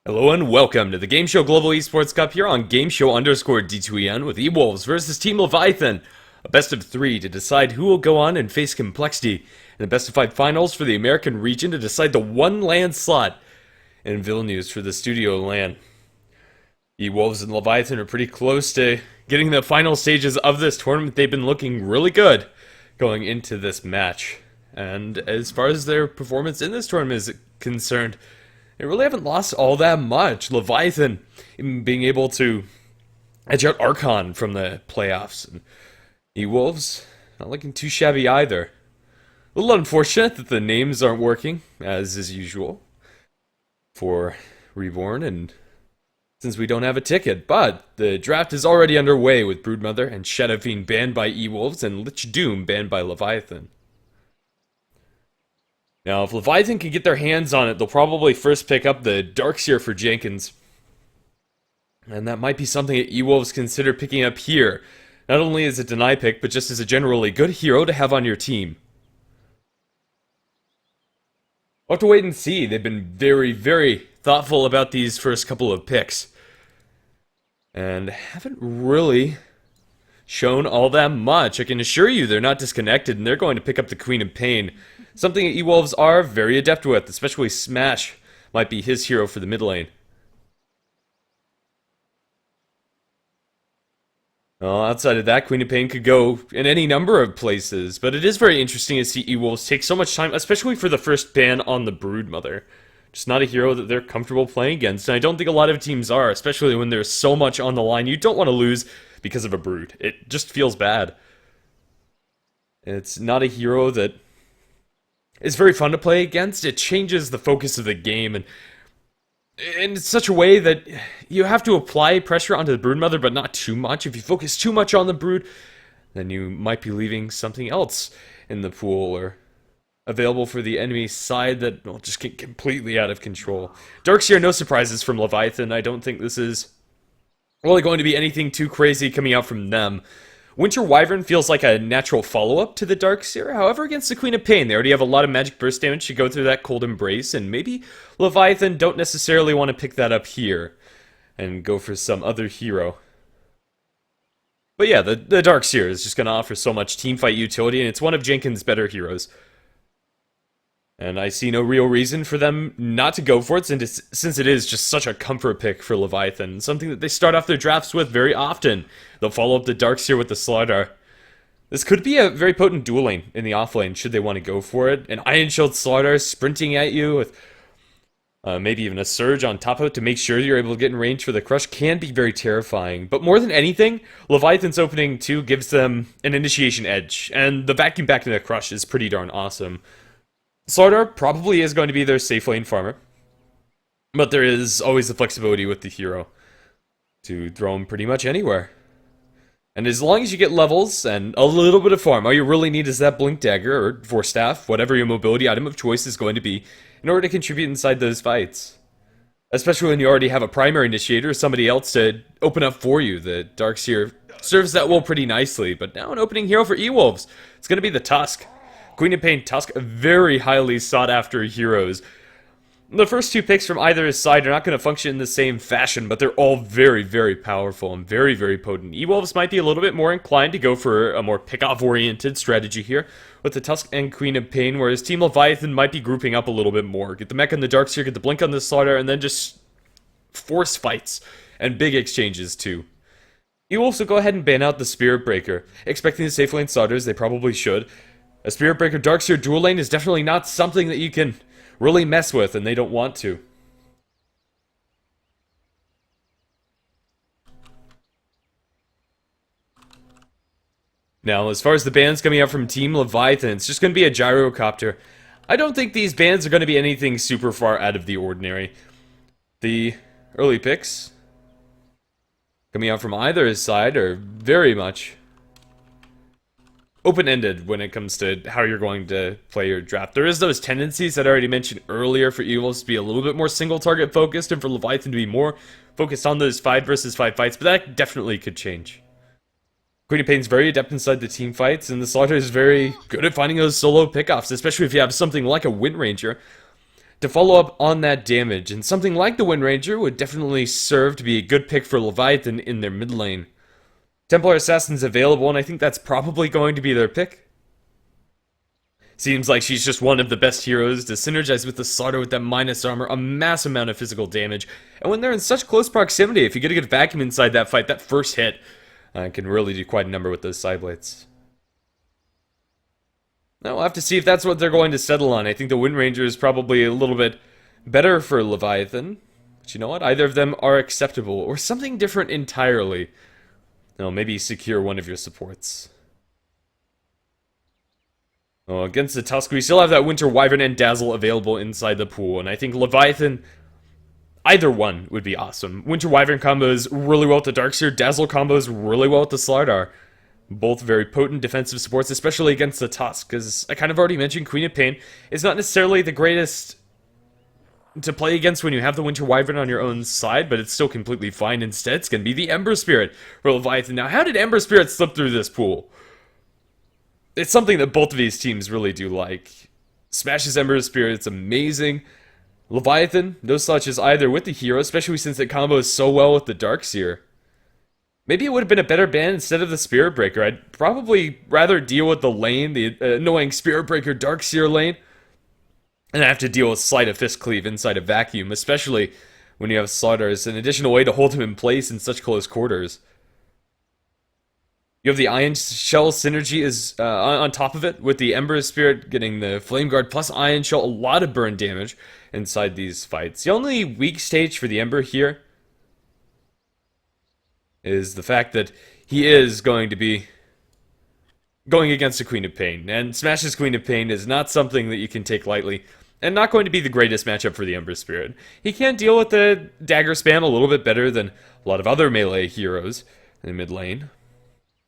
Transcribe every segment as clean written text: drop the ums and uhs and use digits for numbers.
Hello and welcome to the GameShow Global Esports Cup here on GameShow_D2EN with EWolves versus Team Leviathan. A best of 3 to decide who will go on and face complexity, and a best of 5 finals for the American region to decide the one LAN slot in Vilnius for the Studio LAN. EWolves and Leviathan are pretty close to getting the final stages of this tournament. They've been looking really good going into this match. And as far as their performance in this tournament is concerned, they really haven't lost all that much. Leviathan being able to edge out Archon from the playoffs. And EWolves not looking too shabby either. A little unfortunate that the names aren't working, as is usual, for Reborn, and since we don't have a ticket. But the draft is already underway with Broodmother and Shadow Fiend banned by EWolves and Lich Doom banned by Leviathan. Now, if Leviathan can get their hands on it, they'll probably first pick up the Darkseer for Jenkins. And that might be something that EWolves consider picking up here. Not only as a deny pick, but just as a generally good hero to have on your team. We'll have to wait and see. They've been very, very thoughtful about these first couple of picks. And haven't really shown all that much. I can assure you they're not disconnected, and they're going to pick up the Queen of Pain. Something that EWolves are very adept with, especially Smash might be his hero for the mid lane. Well, outside of that, Queen of Pain could go in any number of places, but it is very interesting to see EWolves take so much time, especially for the first ban on the Broodmother. Just not a hero that they're comfortable playing against, and I don't think a lot of teams are, especially when there's so much on the line. You don't want to lose because of a Brood. It just feels bad. It's not a hero that is very fun to play against. It changes the focus of the game, and in such a way that you have to apply pressure onto the Broodmother, but not too much. If you focus too much on the Brood, then you might be leaving something else in the pool or available for the enemy side that will just get completely out of control. Darkseer, no surprises from Leviathan. I don't think this is really going to be anything too crazy coming out from them. Winter Wyvern feels like a natural follow-up to the Darkseer. However, against the Queen of Pain, they already have a lot of magic burst damage to go through that Cold Embrace, and maybe Leviathan don't necessarily want to pick that up here and go for some other hero. But yeah, the Darkseer is just going to offer so much teamfight utility, and it's one of Jenkins' better heroes. And I see no real reason for them not to go for it, since it is just such a comfort pick for Leviathan. Something that they start off their drafts with very often. They'll follow up the Darkseer with the Slardar. This could be a very potent dual lane in the offlane, should they want to go for it. An Iron Shield Slardar sprinting at you with maybe even a Surge on top of it to make sure you're able to get in range for the Crush can be very terrifying. But more than anything, Leviathan's opening 2 gives them an initiation edge, and the vacuum back into the Crush is pretty darn awesome. Slardar probably is going to be their safe lane farmer, but there is always the flexibility with the hero to throw him pretty much anywhere. And as long as you get levels and a little bit of farm, all you really need is that Blink Dagger or Force Staff, whatever your mobility item of choice is going to be, in order to contribute inside those fights. Especially when you already have a primary initiator or somebody else to open up for you. The Darkseer serves that role pretty nicely, but now an opening hero for EWolves. It's going to be the Tusk. Queen of Pain, Tusk, very highly sought after heroes. The first 2 picks from either side are not going to function in the same fashion, but they're all very, very powerful and very, very potent. EWolves might be a little bit more inclined to go for a more pick-off-oriented strategy here with the Tusk and Queen of Pain, whereas Team Leviathan might be grouping up a little bit more. Get the mech on the Darkseer, get the blink on the Slardar, and then just force fights and big exchanges too. EWolves will go ahead and ban out the Spirit Breaker. Expecting the safe lane Slardars, they probably should. A Spirit Breaker Darkseer dual lane is definitely not something that you can really mess with, and they don't want to. Now, as far as the bans coming out from Team Leviathan, it's just going to be a Gyrocopter. I don't think these bans are going to be anything super far out of the ordinary. The early picks coming out from either side are very much open-ended when it comes to how you're going to play your draft. There is those tendencies that I already mentioned earlier for EWolves to be a little bit more single-target focused and for Leviathan to be more focused on those 5 versus 5 fights, but that definitely could change. Queen of Pain's very adept inside the team fights, and the Slardar is very good at finding those solo pickoffs, especially if you have something like a Wind Ranger to follow up on that damage, and something like the Wind Ranger would definitely serve to be a good pick for Leviathan in their mid lane. Templar Assassin's available, and I think that's probably going to be their pick. Seems like she's just one of the best heroes to synergize with the Slaughter with that minus armor, a massive amount of physical damage. And when they're in such close proximity, if you get a good vacuum inside that fight, that first hit can really do quite a number with those side blades. Now we'll have to see if that's what they're going to settle on. I think the Wind Ranger is probably a little bit better for Leviathan. But you know what? Either of them are acceptable, or something different entirely. No, maybe secure one of your supports. Oh, against the Tusk, we still have that Winter Wyvern and Dazzle available inside the pool, and I think Leviathan, either one would be awesome. Winter Wyvern combos really well with the Darkseer, Dazzle combos really well with the Slardar. Both very potent defensive supports, especially against the Tusk, because I kind of already mentioned Queen of Pain is not necessarily the greatest to play against when you have the Winter Wyvern on your own side, but it's still completely fine. Instead, it's going to be the Ember Spirit for Leviathan. Now, how did Ember Spirit slip through this pool? It's something that both of these teams really do like. Smash's Ember Spirit, it's amazing. Leviathan, no such as either with the hero, especially since it combos so well with the Darkseer. Maybe it would have been a better ban instead of the Spirit Breaker. I'd probably rather deal with the lane, the annoying Spirit Breaker Darkseer lane, and I have to deal with Sleight of Fist Cleave inside a vacuum, especially when you have Slaughter as an additional way to hold him in place in such close quarters. You have the Ion Shell synergy is on top of it, with the Ember Spirit getting the Flame Guard plus Ion Shell, a lot of burn damage inside these fights. The only weak stage for the Ember here is the fact that he is going to be going against a Queen of Pain, and Smash's Queen of Pain is not something that you can take lightly, and not going to be the greatest matchup for the Ember Spirit. He can deal with the dagger spam a little bit better than a lot of other melee heroes in the mid lane.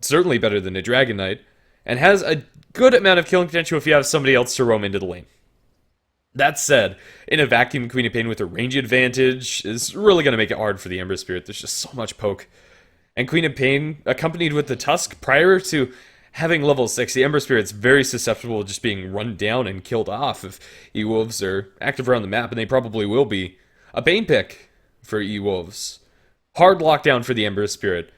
Certainly better than a Dragon Knight, and has a good amount of killing potential if you have somebody else to roam into the lane. That said, in a vacuum, Queen of Pain with a range advantage is really going to make it hard for the Ember Spirit. There's just so much poke. And Queen of Pain, accompanied with the Tusk, prior to having level 6, the Ember Spirit's very susceptible to just being run down and killed off if EWolves are active around the map, and they probably will be. A Bane pick for EWolves. Hard lockdown for the Ember Spirit.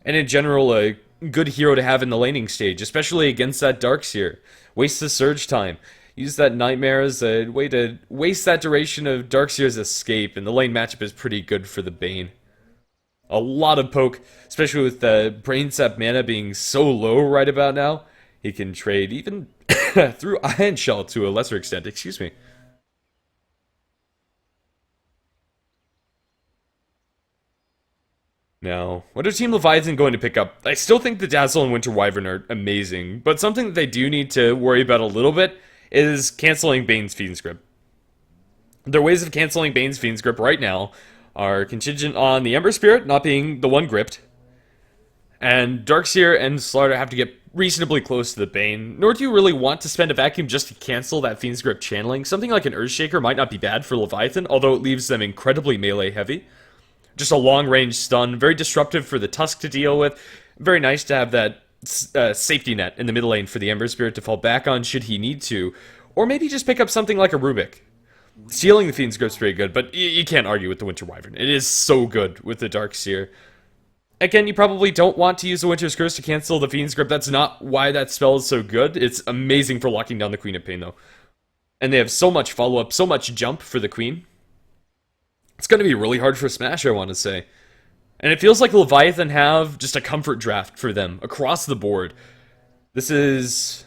And in general, a good hero to have in the laning stage, especially against that Darkseer. Waste the Surge time. Use that Nightmare as a way to waste that duration of Darkseer's escape, and the lane matchup is pretty good for the Bane. A lot of poke, especially with the Brain Sap mana being so low right about now. He can trade even through Ion Shell to a lesser extent, excuse me. Now, what are Team Leviathan going to pick up? I still think the Dazzle and Winter Wyvern are amazing, but something that they do need to worry about a little bit is canceling Bane's Fiend's Grip. Their ways of canceling Bane's Fiend's Grip right now are contingent on the Ember Spirit not being the one gripped, and Darkseer and Slaughter have to get reasonably close to the Bane, nor do you really want to spend a vacuum just to cancel that Fiend's Grip channeling. Something like an Earthshaker might not be bad for Leviathan, although it leaves them incredibly melee heavy. Just a long-range stun, very disruptive for the Tusk to deal with. Very nice to have that safety net in the middle lane for the Ember Spirit to fall back on should he need to. Or maybe just pick up something like a Rubik. Stealing the Fiend's Grip's pretty good, but you can't argue with the Winter Wyvern. It is so good with the Darkseer. Again, you probably don't want to use the Winter's Curse to cancel the Fiend's Grip. That's not why that spell is so good. It's amazing for locking down the Queen of Pain, though. And they have so much follow-up, so much jump for the Queen. It's going to be really hard for Smash, I want to say. And it feels like Leviathan have just a comfort draft for them across the board. This is,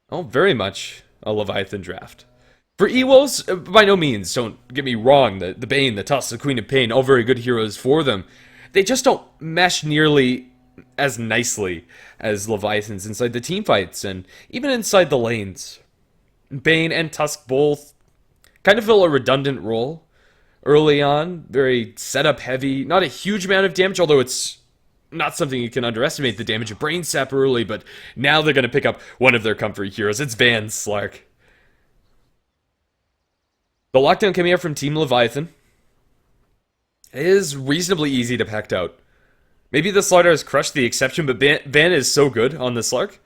oh, very much a Leviathan draft. For EWolves, by no means, don't get me wrong, the Bane, the Tusk, the Queen of Pain, all very good heroes for them. They just don't mesh nearly as nicely as Leviathans inside the team fights, and even inside the lanes. Bane and Tusk both kind of fill a redundant role early on, very setup heavy, not a huge amount of damage, although it's not something you can underestimate, the damage of Brain Sap early, but now they're going to pick up one of their comfort heroes. It's Van Slark. The lockdown coming out from Team Leviathan is reasonably easy to pact out. Maybe the Slardar has crushed the exception, but Van is so good on the Slark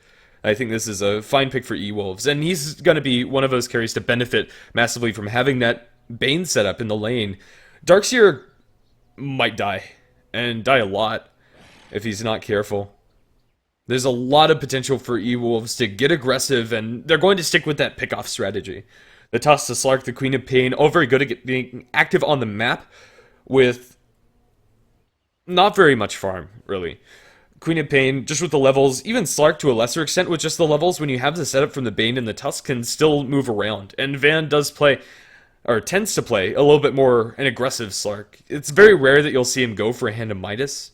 I think this is a fine pick for EWolves, and he's going to be one of those carries to benefit massively from having that Bane setup in the lane. Darkseer might die, and die a lot, if he's not careful. There's a lot of potential for EWolves to get aggressive, and they're going to stick with that pick-off strategy. The Tusk, the Slark, the Queen of Pain, all very good at being active on the map with not very much farm, really. Queen of Pain, just with the levels, even Slark to a lesser extent with just the levels, when you have the setup from the Bane and the Tusk, can still move around. And Van does play, or tends to play, a little bit more an aggressive Slark. It's very rare that you'll see him go for a Hand of Midas.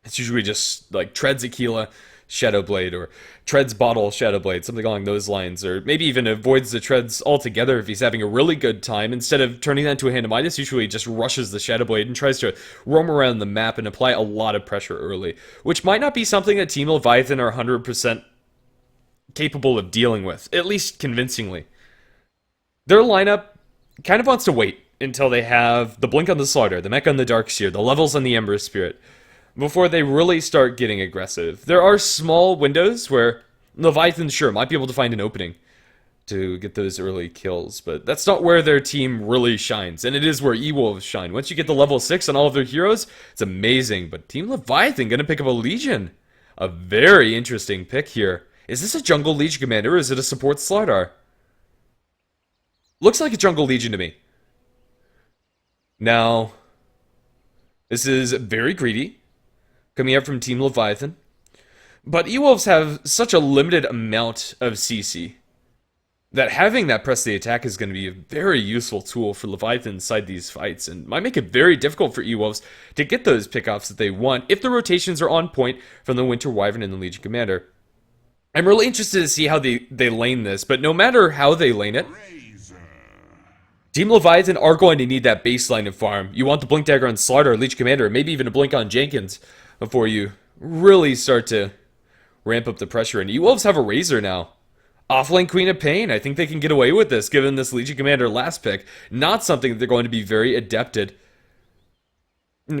It's usually just like treads Aquila, Shadowblade, or treads Bottle, Shadowblade, something along those lines, or maybe even avoids the treads altogether if he's having a really good time. Instead of turning that into a Hand of Midas, usually just rushes the Shadowblade and tries to roam around the map and apply a lot of pressure early, which might not be something that Team Leviathan are 100% capable of dealing with, at least convincingly. Their lineup kind of wants to wait until they have the Blink on the Slaughter, the Mech on the Darkseer, the levels on the Ember Spirit, before they really start getting aggressive. There are small windows where Leviathan, sure, might be able to find an opening to get those early kills, but that's not where their team really shines, and it is where EWolves shine. Once you get the level 6 on all of their heroes, it's amazing, but Team Leviathan gonna pick up a Legion. A very interesting pick here. Is this a jungle Legion commander, or is it a support Slardar? Looks like a jungle Legion to me. Now, this is very greedy, coming out from Team Leviathan. But EWolves have such a limited amount of CC that having that press the attack is going to be a very useful tool for Leviathan inside these fights, and might make it very difficult for EWolves to get those pickoffs that they want if the rotations are on point from the Winter Wyvern and the Legion Commander. I'm really interested to see how they lane this, but no matter how they lane it, Team Leviathan are going to need that baseline of farm. You want the Blink Dagger on Slaughter, Legion Commander, maybe even a Blink on Jenkins before you really start to ramp up the pressure. And EWolves have a Razor now. Offlane Queen of Pain. I think they can get away with this, given this Legion Commander last pick. Not something that they're going to be very adept at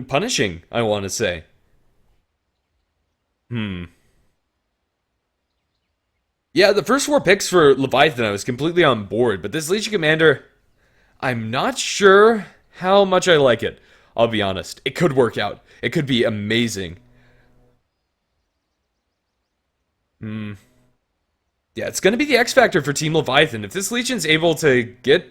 punishing, I want to say. Yeah, the first 4 picks for Leviathan, I was completely on board. But this Legion Commander, I'm not sure how much I like it. I'll be honest. It could work out. It could be amazing. Yeah, it's going to be the X factor for Team Leviathan. If this Legion's able to get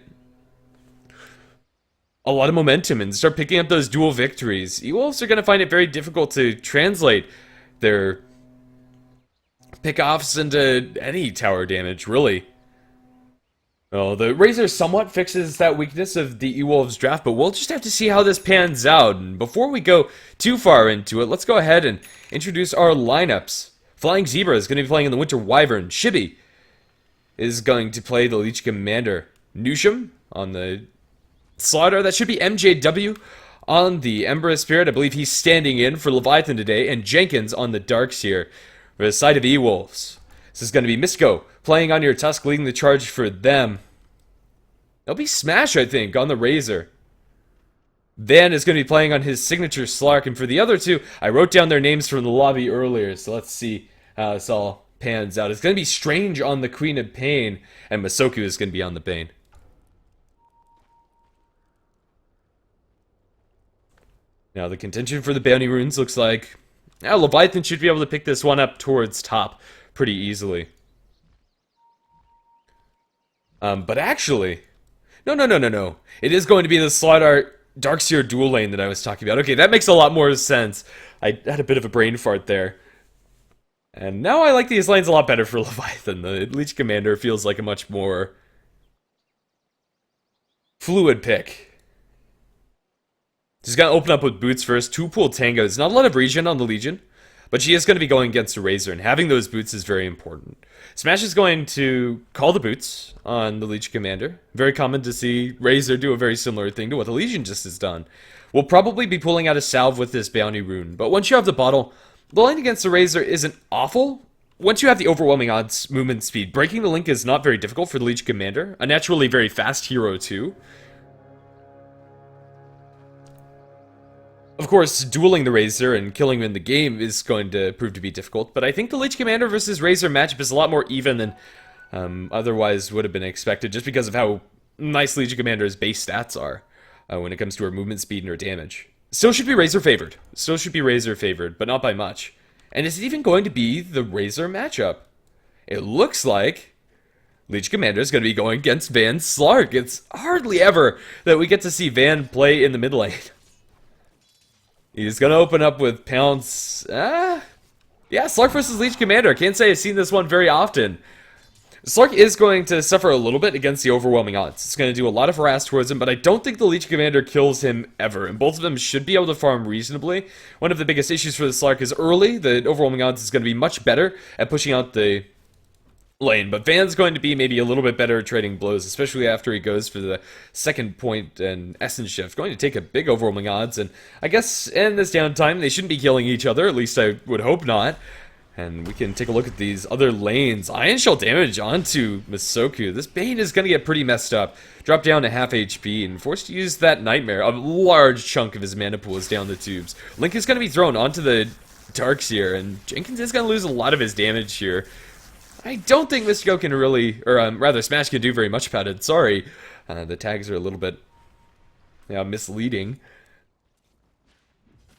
a lot of momentum and start picking up those dual victories, EWolves are going to find it very difficult to translate their pickoffs into any tower damage, really. Well, the Razor somewhat fixes that weakness of the EWolves draft, but we'll just have to see how this pans out. And before we go too far into it, let's go ahead and introduce our lineups. Flying Zebra is going to be playing in the Winter Wyvern. Chibi is going to play the Leech Commander. Nusham on the Slaughter. That should be MJW on the Ember Spirit. I believe he's standing in for Leviathan today. And Jenkins on the Darkseer for the side of EWolves. This is going to be Misko playing on your Tusk, leading the charge for them. It'll be Smash, I think, on the Razor. Van is going to be playing on his signature Slark, and for the other two, I wrote down their names from the lobby earlier, so let's see how this all pans out. It's going to be Strange on the Queen of Pain, and Masoku is going to be on the Bane. Now, the contention for the Bounty Runes looks like Leviathan should be able to pick this one up towards top pretty easily. But actually, no. It is going to be the Slaughter Darkseer dual lane that I was talking about. Okay, that makes a lot more sense. I had a bit of a brain fart there. And now I like these lanes a lot better for Leviathan. The Leech Commander feels like a much more fluid pick. She's going to open up with boots first. 2-pool tangos. Not a lot of regen on the Legion, but she is going to be going against a Razor, and having those boots is very important. Smash is going to call the boots on the Legion Commander. Very common to see Razor do a very similar thing to what the Legion just has done. We'll probably be pulling out a salve with this Bounty Rune, but once you have the bottle, the line against the Razor isn't awful. Once you have the overwhelming odds movement speed, breaking the link is not very difficult for the Legion Commander. A naturally very fast hero too. Of course, dueling the Razor and killing him in the game is going to prove to be difficult, but I think the Leech Commander versus Razor matchup is a lot more even than otherwise would have been expected, just because of how nice Legion Commander's base stats are when it comes to her movement speed and her damage. Still should be Razor favored. Still should be Razor favored, but not by much. And is it even going to be the Razor matchup? It looks like Leech Commander is going to be going against Van Slark. It's hardly ever that we get to see Van play in the mid lane. He's going to open up with Pounce. Yeah, Slark versus Leech Commander. Can't say I've seen this one very often. Slark is going to suffer a little bit against the overwhelming odds. It's going to do a lot of harass towards him, but I don't think the Leech Commander kills him ever, and both of them should be able to farm reasonably. One of the biggest issues for the Slark is early. The overwhelming odds is going to be much better at pushing out the lane, but Van's going to be maybe a little bit better at trading blows, especially after he goes for the second point and essence shift. Going to take a big overwhelming odds, and I guess in this downtime they shouldn't be killing each other, at least I would hope not. And we can take a look at these other lanes. Ion Shell damage onto Misoku. This Bane is going to get pretty messed up. Drop down to half HP and forced to use that Nightmare. A large chunk of his mana pool is down the tubes. Link is going to be thrown onto the Darkseer, and Jenkins is going to lose a lot of his damage here. I don't think Mystico can really, or rather Smash can do very much about it. Sorry. The tags are a little bit misleading.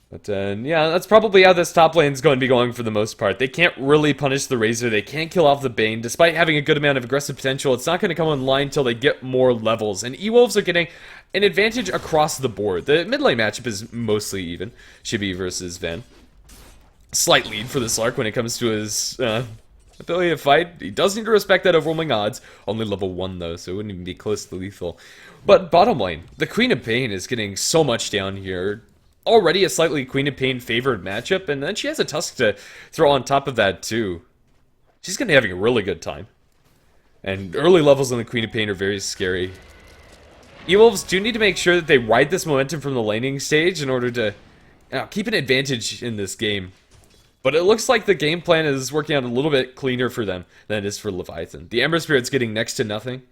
But yeah, that's probably how this top lane is going to be going for the most part. They can't really punish the Razor. They can't kill off the Bane. Despite having a good amount of aggressive potential, it's not going to come online until they get more levels. And EWolves are getting an advantage across the board. The mid lane matchup is mostly even. Shibi versus Van. Slight lead for the Slark when it comes to his ability to fight. He does need to respect that overwhelming odds. Only level 1 though, so it wouldn't even be close to lethal. But bottom lane, the Queen of Pain is getting so much down here. Already a slightly Queen of Pain favored matchup, and then she has a Tusk to throw on top of that too. She's going to be having a really good time. And early levels on the Queen of Pain are very scary. EWolves do need to make sure that they ride this momentum from the laning stage in order to keep an advantage in this game. But it looks like the game plan is working out a little bit cleaner for them than it is for Leviathan. The Ember Spirit's getting next to nothing.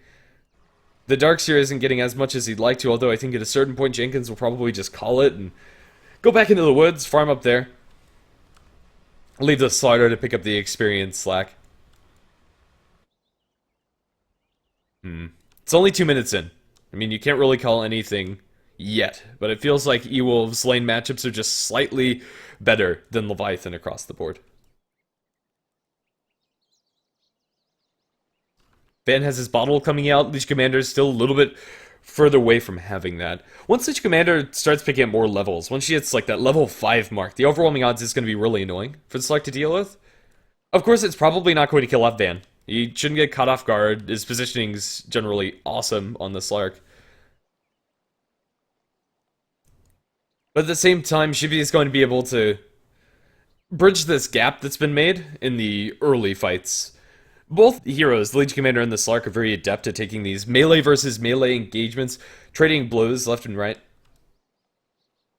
The Darkseer isn't getting as much as he'd like to, although I think at a certain point Jenkins will probably just call it and go back into the woods, farm up there. Leave the Slider to pick up the experience slack. It's only 2 minutes in. I mean, you can't really call anything yet, but it feels like EWolves' lane matchups are just slightly better than Leviathan across the board. Van has his bottle coming out. Leech Commander is still a little bit further away from having that. Once Leech Commander starts picking up more levels, once she hits like that level 5 mark, the overwhelming odds is going to be really annoying for the Slark to deal with. Of course, it's probably not going to kill off Van. He shouldn't get caught off guard. His positioning's generally awesome on the Slark. But at the same time, Shibi is going to be able to bridge this gap that's been made in the early fights. Both heroes, the Leech Commander and the Slark, are very adept at taking these melee versus melee engagements, trading blows left and right.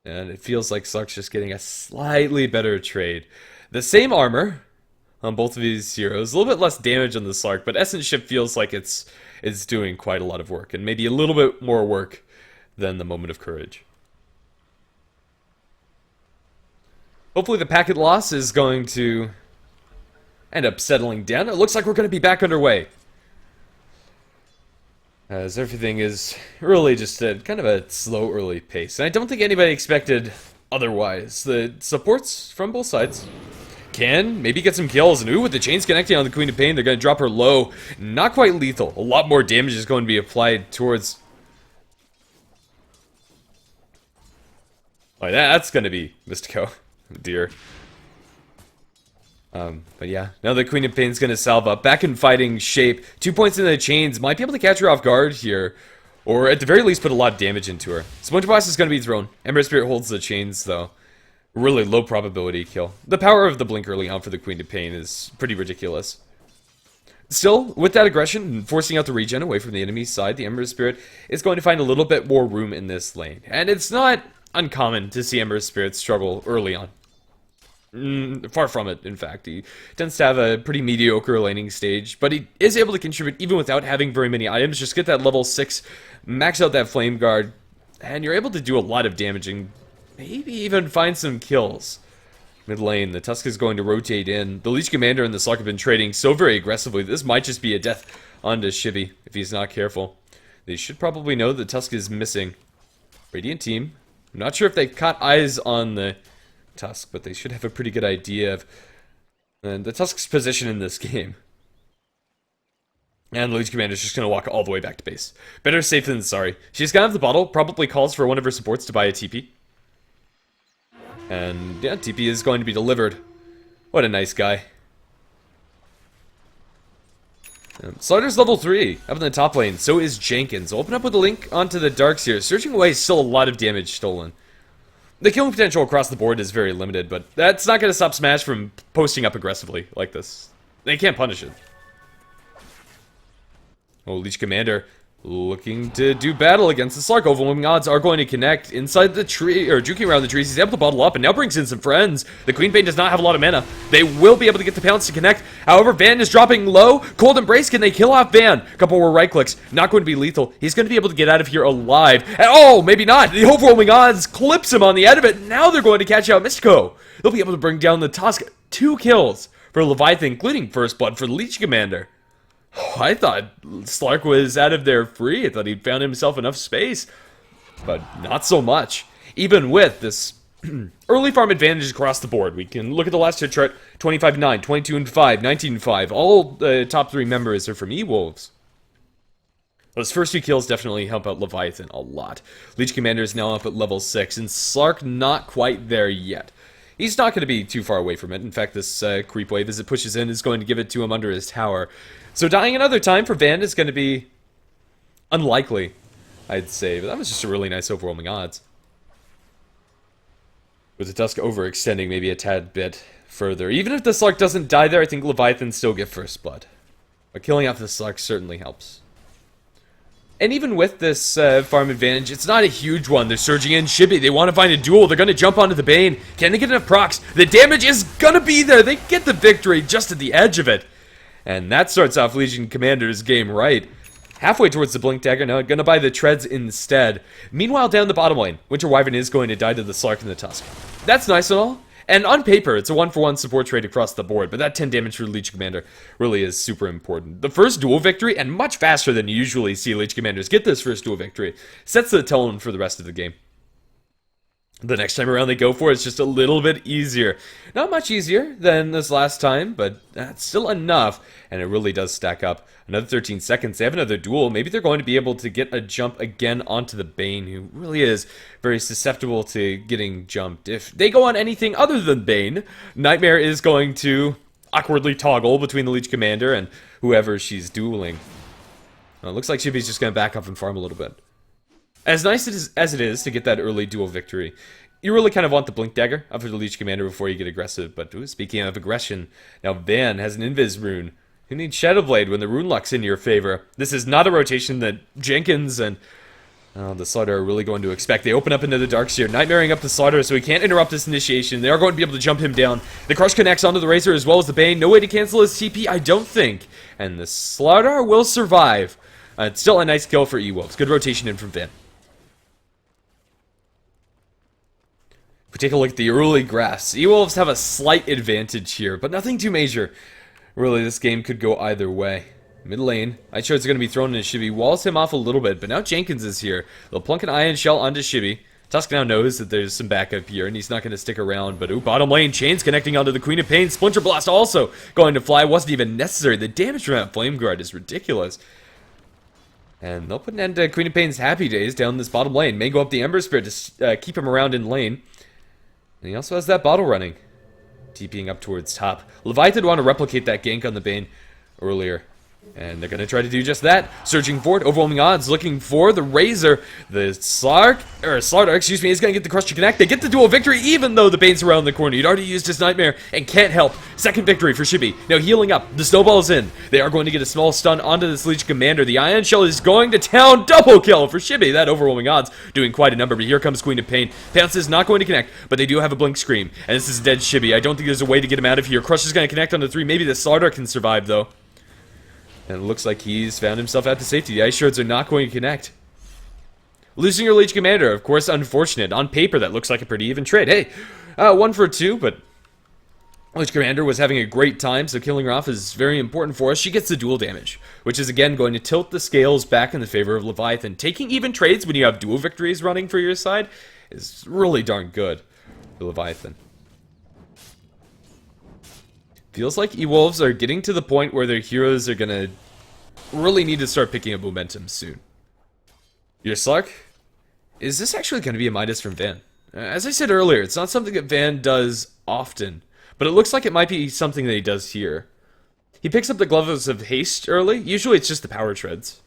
And it feels like Slark's just getting a slightly better trade. The same armor on both of these heroes, a little bit less damage on the Slark, but Essence Ship feels like it's doing quite a lot of work, and maybe a little bit more work than the Moment of Courage. Hopefully the packet loss is going to end up settling down. It looks like we're going to be back underway, as everything is really just a kind of a slow early pace. And I don't think anybody expected otherwise. The supports from both sides can maybe get some kills. And ooh, with the chains connecting on the Queen of Pain, they're going to drop her low. Not quite lethal. A lot more damage is going to be applied towards... Oh, that's going to be Mystico. Oh, dear. But yeah, now the Queen of Pain's gonna salve up. Back in fighting shape. 2 points into the chains. Might be able to catch her off guard here. Or at the very least put a lot of damage into her. Splinter Blast is gonna be thrown. Ember Spirit holds the chains though. Really low probability kill. The power of the blink early on for the Queen of Pain is pretty ridiculous. Still, with that aggression, forcing out the regen away from the enemy's side, the Ember Spirit is going to find a little bit more room in this lane. And it's not uncommon to see Ember Spirit struggle early on. Far from it, in fact. He tends to have a pretty mediocre laning stage, but he is able to contribute even without having very many items. Just get that level 6, max out that Flame Guard, and you're able to do a lot of damage in maybe even find some kills. Mid lane, the Tusk is going to rotate in. The Leech Commander and the Slark have been trading so very aggressively. This might just be a death onto Shibby if he's not careful. They should probably know the Tusk is missing. Radiant team. I'm not sure if they caught eyes on the Tusk, but they should have a pretty good idea of the Tusk's position in this game. And the Leech Commander is just going to walk all the way back to base. Better safe than sorry. She's going to have the bottle, probably calls for one of her supports to buy a TP. And yeah, TP is going to be delivered. What a nice guy. Slider's level 3 up in the top lane. So is Jenkins. Open up with a link onto the darks here. Searching away, still a lot of damage stolen. The killing potential across the board is very limited, but that's not going to stop Smash from posting up aggressively like this. They can't punish it. Oh, Leech Commander looking to do battle against the Slark. Overwhelming odds are going to connect inside the tree, or juking around the trees. He's able to bottle up and now brings in some friends. The Queen Bane does not have a lot of mana. They will be able to get the pounce to connect. However, Van is dropping low. Cold Embrace, can they kill off Van? A couple more right clicks. Not going to be lethal. He's going to be able to get out of here alive. And, oh, maybe not. The Overwhelming odds clips him on the end of it. Now they're going to catch out Mystico. They'll be able to bring down the Tusk. 2 kills for Leviathan, including First Blood for the Leech Commander. Oh, I thought Slark was out of there free. I thought he'd found himself enough space. But not so much. Even with this early farm advantage across the board. We can look at the last hit chart. 25-9, 22-5, 19-5. All the top 3 members are from EWolves. Those first 2 kills definitely help out Leviathan a lot. Leech Commander is now up at level 6. And Slark not quite there yet. He's not going to be too far away from it. In fact, this creep wave, as it pushes in, is going to give it to him under his tower. So dying another time for Van is going to be unlikely, I'd say. But that was just a really nice overwhelming odds. With the Tusk overextending maybe a tad bit further. Even if the Slark doesn't die there, I think Leviathan still get first blood. But killing off the Slark certainly helps. And even with this farm advantage, it's not a huge one. They're surging in Shibby. They want to find a duel. They're going to jump onto the Bane. Can they get enough procs? The damage is going to be there. They get the victory just at the edge of it. And that starts off Legion Commander's game right. Halfway towards the Blink Dagger now, going to buy the Treads instead. Meanwhile, down the bottom lane, Winter Wyvern is going to die to the Slark and the Tusk. That's nice and all. And on paper, it's a 1-for-1 support trade across the board, but that 10 damage for Leech Commander really is super important. The first duel victory, and much faster than you usually see Leech Commanders get this first duel victory, sets the tone for the rest of the game. The next time around they go for it, it's just a little bit easier. Not much easier than this last time, but that's still enough, and it really does stack up. Another 13 seconds, they have another duel. Maybe they're going to be able to get a jump again onto the Bane, who really is very susceptible to getting jumped. If they go on anything other than Bane, Nightmare is going to awkwardly toggle between the Leech Commander and whoever she's dueling. Well, it looks like Shibby's just going to back up and farm a little bit. As nice as it is to get that early duel victory, you really kind of want the Blink Dagger up for the Leech Commander before you get aggressive. But speaking of aggression, now Van has an Invis rune. Who needs Shadowblade when the rune luck's in your favor? This is not a rotation that Jenkins and the Slaughter are really going to expect. They open up into the darks here, Nightmaring up the Slaughter so he can't interrupt this initiation. They are going to be able to jump him down. The Crush connects onto the Razor as well as the Bane. No way to cancel his TP, I don't think. And the Slaughter will survive. It's still a nice kill for EWolves. Good rotation in from Van. If we take a look at the early grass, EWolves have a slight advantage here, but nothing too major. Really, this game could go either way. Mid lane, Ice Shards are going to be thrown in Shibby, walls him off a little bit, but now Jenkins is here. They'll plunk an Iron Shell onto Shibby. Tusk now knows that there's some backup here, and he's not going to stick around, but bottom lane, Chains connecting onto the Queen of Pain. Splinter Blast also going to fly, wasn't even necessary. The damage from that Flame Guard is ridiculous. And they'll put an end to Queen of Pain's happy days down this bottom lane. May go up the Ember Spirit to keep him around in lane. And he also has that bottle running. TPing up towards top. Leviathan want to replicate that gank on the Bane earlier. And they're going to try to do just that. Searching for it. Overwhelming odds. Looking for the Razor. The Slaughter, is going to get the Crush to connect. They get the duel victory even though the Bane's around the corner. He'd already used his Nightmare and can't help. Second victory for Shibby. Now healing up. The Snowball's in. They are going to get a small stun onto this Leech Commander. The Ion Shell is going to town. Double kill for Shibby. That overwhelming odds doing quite a number. But here comes Queen of Pain. Pounce is not going to connect, but they do have a Blink Scream. And this is dead Shibby. I don't think there's a way to get him out of here. Crush is going to connect on the 3. Maybe the Slaughter can survive though. And it looks like he's found himself out to safety. The Ice Shards are not going to connect. Losing your Leech Commander, of course, unfortunate. On paper, that looks like a pretty even trade. Hey, 1 for 2, but Leech Commander was having a great time, so killing her off is very important for us. She gets the dual damage, which is again going to tilt the scales back in the favor of Leviathan. Taking even trades when you have dual victories running for your side is really darn good for Leviathan. Feels like EWolves are getting to the point where their heroes are going to really need to start picking up momentum soon. Your Slark? Is this actually going to be a Midas from Van? As I said earlier, it's not something that Van does often, but it looks like it might be something that he does here. He picks up the Gloves of Haste early. Usually it's just the Power Treads.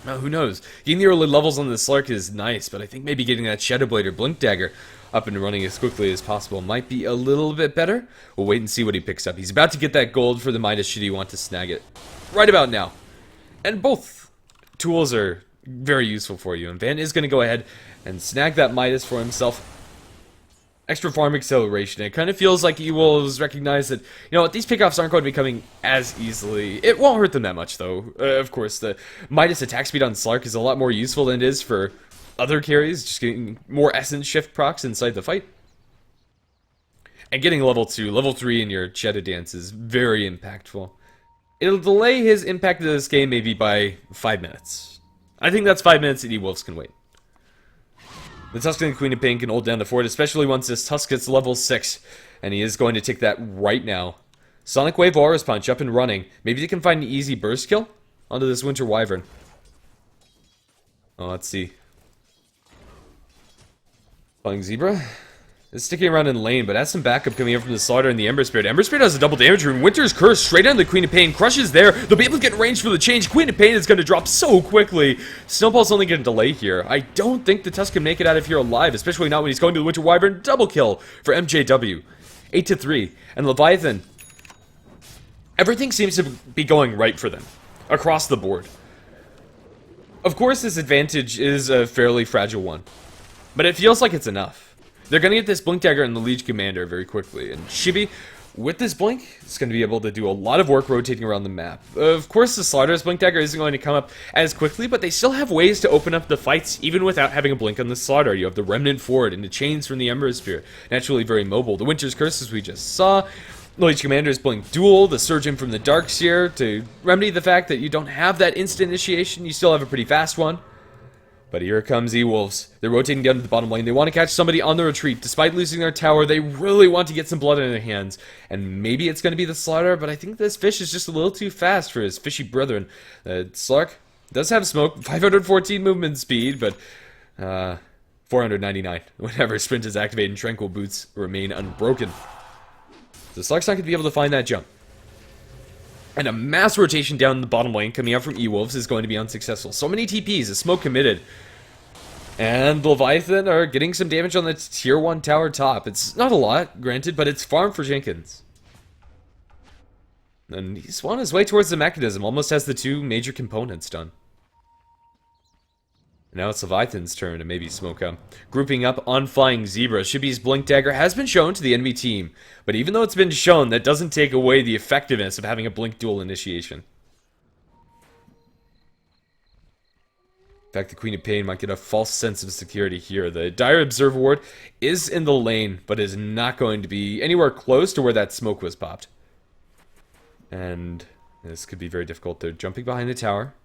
Who knows? Getting the early levels on the Slark is nice, but I think maybe getting that Shadow Blade or Blink Dagger up and running as quickly as possible might be a little bit better. We'll wait and see what he picks up. He's about to get that gold for the Midas should he want to snag it right about now. And both tools are very useful for you. And Van is going to go ahead and snag that Midas for himself. Extra farm acceleration. It kind of feels like EWolves recognize that, you know what, these pickoffs aren't going to be coming as easily. It won't hurt them that much, though. Of course, the Midas attack speed on Slark is a lot more useful than it is for other carries, just getting more essence shift procs inside the fight. And getting level 2, level 3 in your Cheetah Dance is very impactful. It'll delay his impact of this game maybe by 5 minutes. I think that's 5 minutes that EWolves can wait. The Tusken Queen of Pain can hold down the fort, especially once this Tusk gets level 6. And he is going to take that right now. Sonic Wave Aura's Punch up and running. Maybe they can find an easy burst kill onto this Winter Wyvern. Oh, let's see. Flying Zebra is sticking around in lane, but has some backup coming in from the Slaughter and the Ember Spirit. Ember Spirit has a double damage rune. Winter's Curse straight on the Queen of Pain. Crushes there. They'll be able to get range for the change. Queen of Pain is going to drop so quickly. Snowball's only going to delay here. I don't think the Tusk can make it out of here alive, especially not when he's going to the Winter Wyvern. Double kill for MJW. 8-3. And Leviathan. Everything seems to be going right for them. Across the board. Of course, this advantage is a fairly fragile one. But it feels like it's enough. They're going to get this Blink Dagger and the Leech Commander very quickly. And Chibi, with this Blink, is going to be able to do a lot of work rotating around the map. Of course, the Slaughter's Blink Dagger isn't going to come up as quickly, but they still have ways to open up the fights, even without having a Blink on the Slaughter. You have the Remnant Ford and the Chains from the Ember Spear. Naturally very mobile. The Winter's Curse, as we just saw. The Leech Commander's Blink Duel, the Surgeon from the Darkseer, to remedy the fact that you don't have that instant initiation. You still have a pretty fast one. But here comes EWolves. They're rotating down to the bottom lane. They want to catch somebody on the retreat. Despite losing their tower, they really want to get some blood in their hands. And maybe it's going to be the Slaughter, but I think this fish is just a little too fast for his fishy brethren. Slark does have smoke, 514 movement speed, but 499 whenever Sprint is activated and Tranquil Boots remain unbroken. So Slark's not going to be able to find that jump. And a mass rotation down the bottom lane coming out from EWolves is going to be unsuccessful. So many TPs, a smoke committed. And Leviathan are getting some damage on the tier 1 tower top. It's not a lot, granted, but it's farm for Jenkins. And he's on his way towards the mechanism, almost has the 2 major components done. Now it's Leviathan's turn to maybe smoke up. Grouping up on Flying Zebra. Shibi's Blink Dagger has been shown to the enemy team. But even though it's been shown, that doesn't take away the effectiveness of having a Blink Duel initiation. In fact, the Queen of Pain might get a false sense of security here. The Dire Observer Ward is in the lane, but is not going to be anywhere close to where that smoke was popped. And this could be very difficult. They're jumping behind the tower.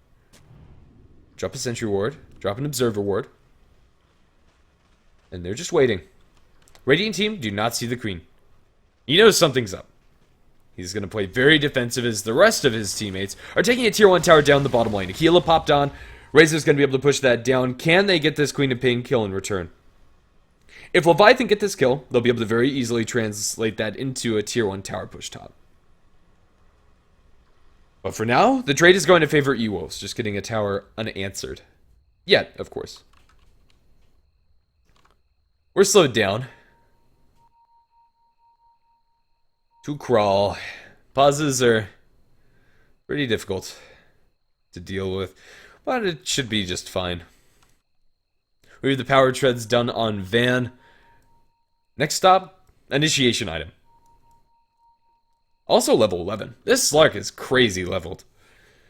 Drop a Sentry Ward. Drop an Observer Ward. And they're just waiting. Radiant team do not see the Queen. He knows something's up. He's going to play very defensive as the rest of his teammates are taking a tier 1 tower down the bottom lane. Aquila popped on. Razor's going to be able to push that down. Can they get this Queen of Pain kill in return? If Leviathan get this kill, they'll be able to very easily translate that into a tier 1 tower push top. But for now, the trade is going to favor EWolves, just getting a tower unanswered. Yet, of course. We're slowed down. To crawl. Pauses are pretty difficult to deal with, but it should be just fine. We have the power treads done on Van. Next stop, initiation item. Also level 11. This Slark is crazy leveled.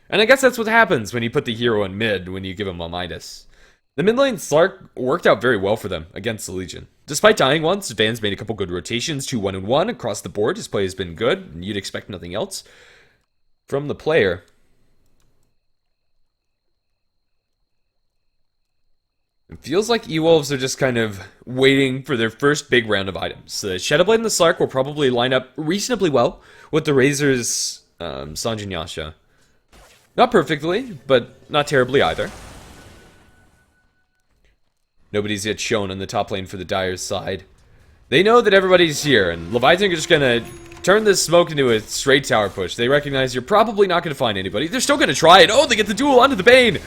And I guess that's what happens when you put the hero in mid when you give him a Midas. The mid lane Slark worked out very well for them against the Legion. Despite dying once, Van's made a couple good rotations, 2 1-1 across the board. His play has been good, and you'd expect nothing else from the player. It feels like EWolves are just kind of waiting for their first big round of items. The Shadowblade and the Slark will probably line up reasonably well with the Razor's Sanjin Yasha. Not perfectly, but not terribly either. Nobody's yet shown on the top lane for the Dire's side. They know that everybody's here, and Leviathan are just gonna turn this smoke into a straight tower push. They recognize you're probably not gonna find anybody. They're still gonna try it. Oh, they get the duel onto the Bane!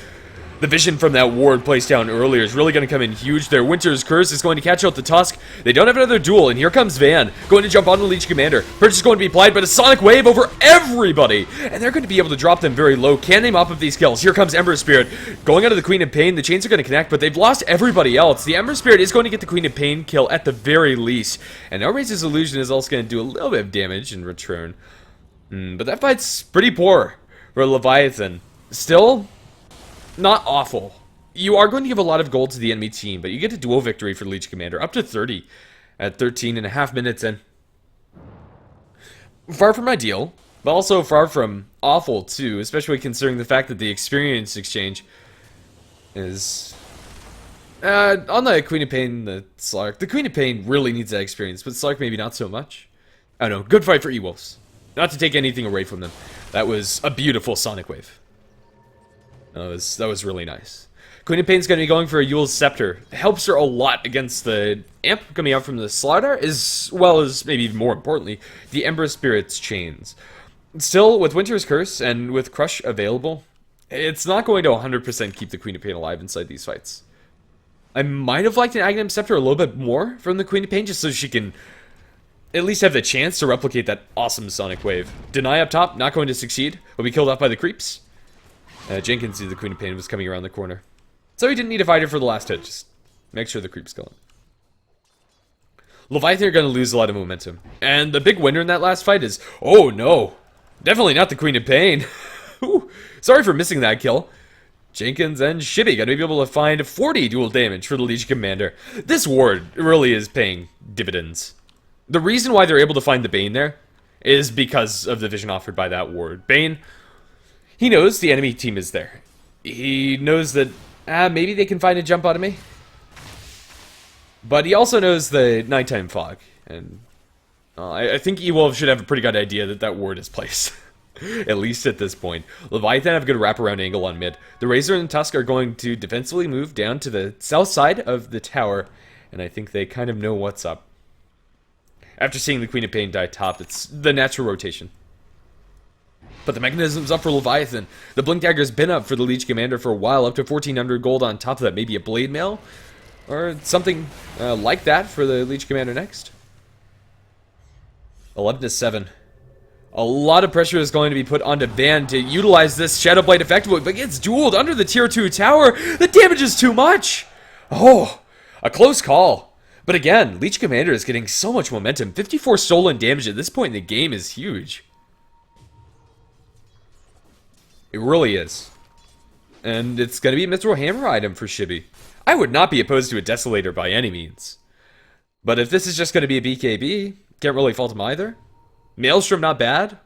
The vision from that ward placed down earlier is really going to come in huge. Their Winter's Curse is going to catch out the Tusk. They don't have another duel, and here comes Van, going to jump on the Leech Commander. Purchase is going to be applied, but a Sonic Wave over everybody! And they're going to be able to drop them very low. Can they mop up these kills? Here comes Ember Spirit, going out of the Queen of Pain. The chains are going to connect, but they've lost everybody else. The Ember Spirit is going to get the Queen of Pain kill at the very least. And now Razor's Illusion is also going to do a little bit of damage in return. But that fight's pretty poor for Leviathan. Still, not awful. You are going to give a lot of gold to the enemy team, but you get a duel victory for Leech Commander, up to 30 at 13.5 minutes in. Far from ideal, but also far from awful too, especially considering the fact that the experience exchange is... on the Queen of Pain, the Slark. The Queen of Pain really needs that experience, but Slark maybe not so much. I don't know, good fight for EWolves. Not to take anything away from them. That was a beautiful Sonic Wave. That was really nice. Queen of Pain's going to be going for a Yule's Scepter. It helps her a lot against the Amp coming out from the Slaughter, as well as, maybe even more importantly, the Ember Spirit's Chains. Still, with Winter's Curse and with Crush available, it's not going to 100% keep the Queen of Pain alive inside these fights. I might have liked an Aghanim Scepter a little bit more from the Queen of Pain, just so she can at least have the chance to replicate that awesome Sonic Wave. Deny up top, not going to succeed, will be killed off by the creeps. Jenkins knew the Queen of Pain was coming around the corner. So he didn't need a fighter for the last hit, just make sure the creep's going. Leviathan are going to lose a lot of momentum. And the big winner in that last fight is, oh no, definitely not the Queen of Pain. Sorry for missing that kill. Jenkins and Shibby going to be able to find 40 dual damage for the Legion Commander. This ward really is paying dividends. The reason why they're able to find the Bane there is because of the vision offered by that ward. Bane, he knows the enemy team is there. He knows that maybe they can find a jump out of me. But he also knows the nighttime fog. And I think EWolves should have a pretty good idea that that ward is placed. At least at this point. Leviathan have a good wraparound angle on mid. The Razor and Tusk are going to defensively move down to the south side of the tower. And I think they kind of know what's up. After seeing the Queen of Pain die top, it's the natural rotation. But the mechanism's up for Leviathan. The Blink Dagger's been up for the Leech Commander for a while, up to 1,400 gold on top of that. Maybe a Blade Mail? Or something like that for the Leech Commander next. 11-7. A lot of pressure is going to be put onto Van to utilize this Shadow Blade effectively, but gets dueled under the tier 2 tower. The damage is too much. Oh, a close call. But again, Leech Commander is getting so much momentum. 54 stolen damage at this point in the game is huge. It really is. And it's going to be a Mithril Hammer item for Shibby. I would not be opposed to a Desolator by any means. But if this is just going to be a BKB, can't really fault him either. Maelstrom not bad.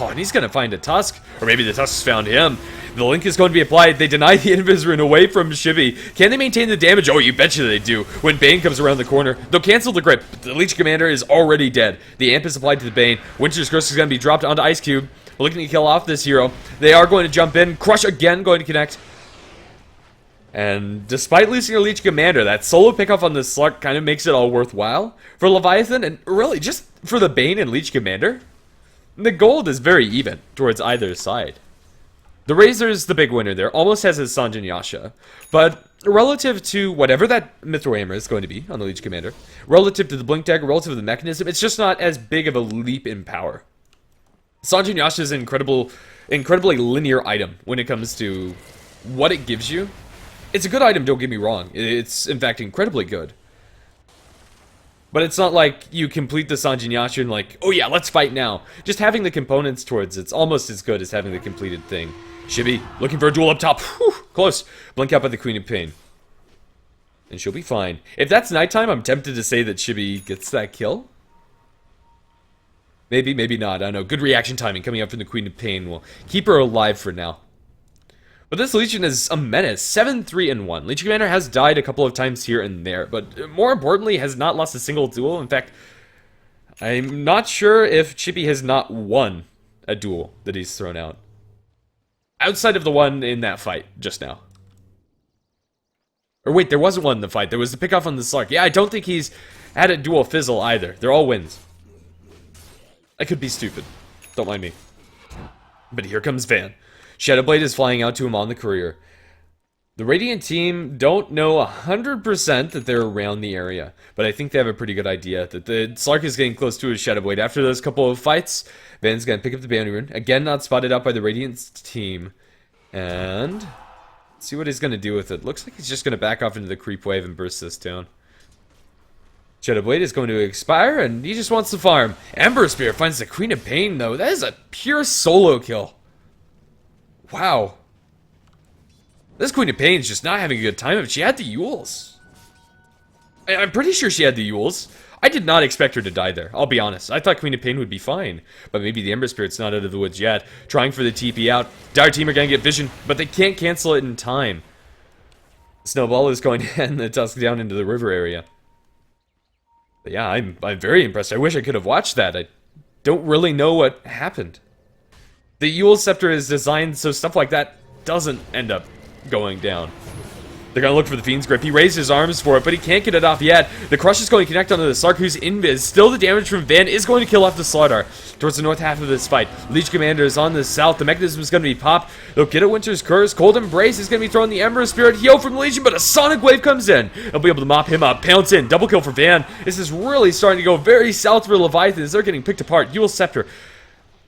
Oh, and he's going to find a Tusk. Or maybe the Tusk's found him. The link is going to be applied. They deny the Invis Rune away from Shibby. Can they maintain the damage? Oh, you betcha they do. When Bane comes around the corner, they'll cancel the grip. The Leech Commander is already dead. The Amp is applied to the Bane. Winter's Curse is going to be dropped onto Ice Cube. Looking to kill off this hero. They are going to jump in. Crush again going to connect. And despite losing your Leech Commander, that solo pickoff on the Slark kind of makes it all worthwhile for Leviathan. And really, just for the Bane and Leech Commander, the gold is very even towards either side. The Razor's the big winner there. Almost has his Sanjin Yasha. But relative to whatever that Mithril Hammer is going to be on the Leech Commander, relative to the Blink Dagger, relative to the mechanism, it's just not as big of a leap in power. Sanjin Yasha is an incredibly linear item when it comes to what it gives you. It's a good item, don't get me wrong. It's, in fact, incredibly good. But it's not like you complete the Sanjin Yasha and like, oh yeah, let's fight now. Just having the components towards it's almost as good as having the completed thing. Shibby looking for a duel up top. Whew, close. Blink out by the Queen of Pain. And she'll be fine. If that's nighttime, I'm tempted to say that Shibby gets that kill. Maybe, maybe not. I don't know. Good reaction timing coming up from the Queen of Pain will keep her alive for now. But this Legion is a menace. 7-3-1. Legion Commander has died a couple of times here and there, but more importantly, has not lost a single duel. In fact, I'm not sure if Chibi has not won a duel that he's thrown out. Outside of the one in that fight just now. Or wait, there wasn't one in the fight. There was the pickoff on the Slark. Yeah, I don't think he's had a duel fizzle either. They're all wins. I could be stupid. Don't mind me. But here comes Van. Shadowblade is flying out to him on the courier. The Radiant team don't know 100% that they're around the area, but I think they have a pretty good idea that the Slark is getting close to his Shadowblade. After those couple of fights, Van's going to pick up the bounty rune. Again, not spotted out by the Radiant team. And let's see what he's going to do with it. Looks like he's just going to back off into the creep wave and burst this down. Shadowblade is going to expire, and he just wants to farm. Ember Spear finds the Queen of Pain, though. That is a pure solo kill. Wow. This Queen of Pain's just not having a good time. If she had the EWolves. I'm pretty sure she had the EWolves. I did not expect her to die there, I'll be honest. I thought Queen of Pain would be fine. But maybe the Ember Spirit's not out of the woods yet. Trying for the TP out. Dire team are going to get vision, but they can't cancel it in time. Snowball is going to end the Tusk down into the river area. But yeah, I'm very impressed. I wish I could have watched that. I don't really know what happened. The Ewell Scepter is designed so stuff like that doesn't end up going down. They're going to look for the Fiend's Grip. He raised his arms for it, but he can't get it off yet. The Crush is going to connect onto the Slark, who's invis. Still, the damage from Van is going to kill off the Slardar towards the north half of this fight. Leech Commander is on the south. The Mechanism is going to be popped. They'll get a Winter's Curse. Cold Embrace is going to be throwing the Ember Spirit heal from the Legion, but a Sonic Wave comes in. They'll be able to mop him up. Pounce in. Double kill for Van. This is really starting to go very south for Leviathan as they're getting picked apart. Ewell Scepter,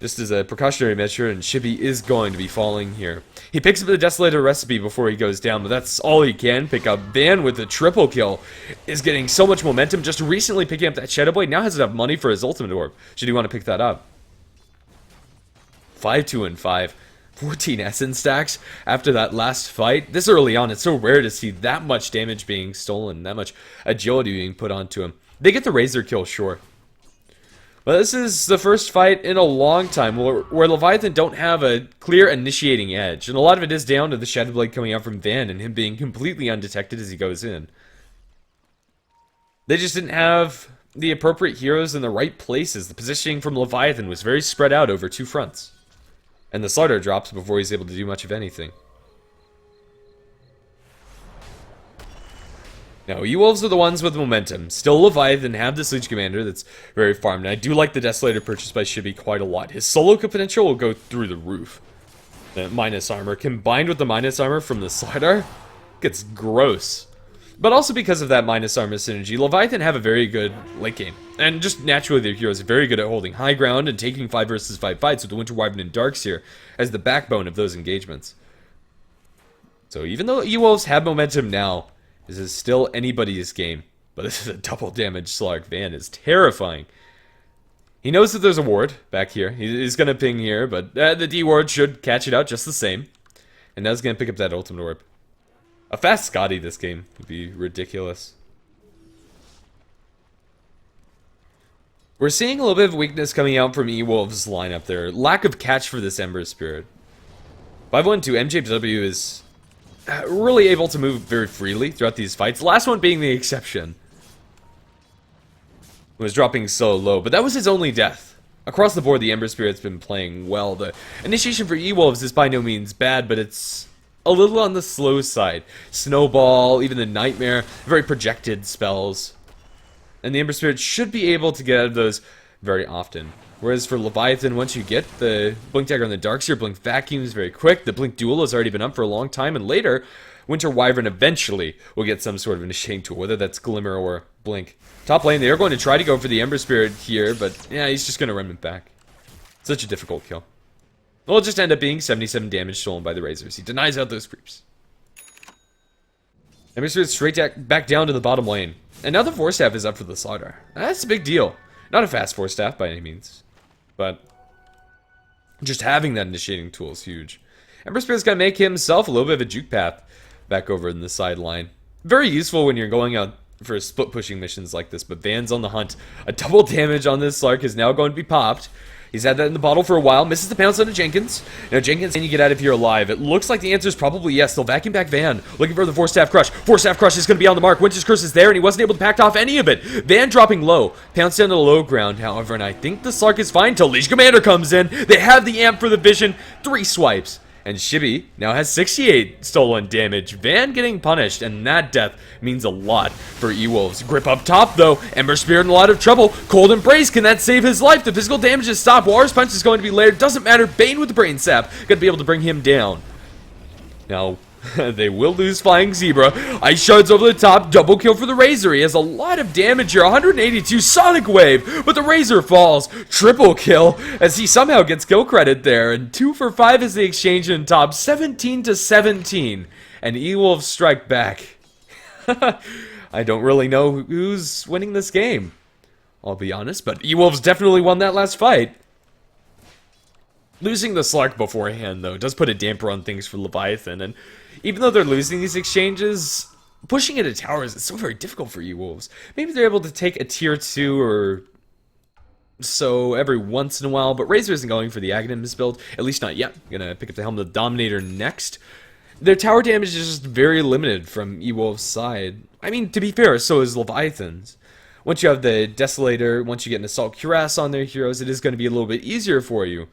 just as a precautionary measure, and Shibby is going to be falling here. He picks up the Desolator recipe before he goes down, but that's all he can pick up. Van with the triple kill is getting so much momentum. Just recently picking up that Shadowblade, now has enough money for his ultimate orb. Should he want to pick that up? 5-2-5. 14 Essence stacks after that last fight. This early on, it's so rare to see that much damage being stolen, that much agility being put onto him. They get the Razor kill, sure. But this is the first fight in a long time where Leviathan don't have a clear initiating edge. And a lot of it is down to the Shadowblade coming out from Van and him being completely undetected as he goes in. They just didn't have the appropriate heroes in the right places. The positioning from Leviathan was very spread out over two fronts. And the Slardar drops before he's able to do much of anything. Now, EWolves are the ones with momentum. Still, Leviathan have this Leech Commander that's very farmed. And I do like the Desolator purchased by Shibby quite a lot. His solo potential will go through the roof. The minus armor, combined with the minus armor from the Slardar, gets gross. But also because of that minus armor synergy, Leviathan have a very good late game. And just naturally, their heroes are very good at holding high ground and taking 5 versus 5 fights with the Winter Wyvern and Darkseer as the backbone of those engagements. So even though EWolves have momentum now, this is still anybody's game, but this is a double damage Slark. Van is terrifying. He knows that there's a ward back here. He's going to ping here, but the D ward should catch it out just the same. And now he's going to pick up that ultimate orb. A fast Scotty this game would be ridiculous. We're seeing a little bit of weakness coming out from EWolves' lineup there. Lack of catch for this Ember Spirit. 5-1-2, MJW is really able to move very freely throughout these fights. The last one being the exception. Was dropping so low, but that was his only death. Across the board, the Ember Spirit's been playing well. The initiation for EWolves is by no means bad, but it's a little on the slow side. Snowball, even the Nightmare, very projected spells. And the Ember Spirit should be able to get out of those very often. Whereas for Leviathan, once you get the Blink Dagger on the Darkseer, Blink Vacuum is very quick. The Blink Duel has already been up for a long time, and later, Winter Wyvern eventually will get some sort of initiating tool, whether that's Glimmer or Blink. Top lane, they are going to try to go for the Ember Spirit here, but yeah, he's just going to run it back. Such a difficult kill. It'll just end up being 77 damage stolen by the Razors. He denies out those creeps. Ember Spirit straight back down to the bottom lane. And now the Force Staff is up for the Slardar. That's a big deal. Not a fast Force Staff by any means, but just having that initiating tool is huge. Ember Spirit's going to make himself a little bit of a juke path back over in the sideline. Very useful when you're going out for split pushing missions like this, but Van's on the hunt. A double damage on this Slark is now going to be popped. He's had that in the bottle for a while. Misses the pounce onto Jenkins. Now, Jenkins, can you get out of here alive? It looks like the answer is probably yes. They'll vacuum back Van. Looking for the Force Staff Crush. Force Staff Crush is going to be on the mark. Winter's Curse is there, and he wasn't able to pack off any of it. Van dropping low. Pounce down to the low ground, however, and I think the Slark is fine until Legion Commander comes in. They have the amp for the vision. 3 swipes. And Shibby now has 68 stolen damage. Van getting punished, and that death means a lot for EWolves. Grip up top, though. Ember Spirit in a lot of trouble. Cold Embrace, can that save his life? The physical damage is stopped. Walrus Punch is going to be layered. Doesn't matter. Bane with the Brain Sap. Gonna be able to bring him down. Now, they will lose Flying Zebra. Ice Shards over the top. Double kill for the Razor. He has a lot of damage here. 182 Sonic Wave. But the Razor falls. Triple kill as he somehow gets kill credit there. And 2 for 5 is the exchange in top. 17 to 17. And EWolves strike back. I don't really know who's winning this game, I'll be honest. But EWolves definitely won that last fight. Losing the Slark beforehand, though, does put a damper on things for Leviathan. And even though they're losing these exchanges, pushing into towers is so very difficult for EWolves. Maybe they're able to take a tier 2 or so every once in a while, but Razor isn't going for the Aghanims build, at least not yet. Gonna pick up the Helm of the Dominator next. Their tower damage is just very limited from EWolves' side. I mean, to be fair, so is Leviathan's. Once you have the Desolator, once you get an Assault Cuirass on their heroes, it is going to be a little bit easier for you.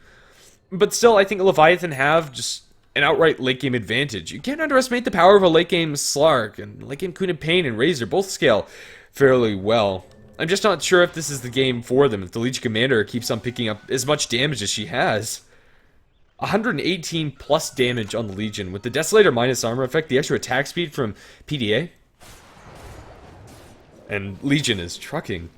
But still, I think Leviathan have just an outright late game advantage. You can't underestimate the power of a late game Slark, and late game Queen of Pain and Razor both scale fairly well. I'm just not sure if this is the game for them, if the Legion Commander keeps on picking up as much damage as she has. 118 plus damage on the Legion, with the Desolator minus armor effect, the extra attack speed from PDA. And Legion is trucking.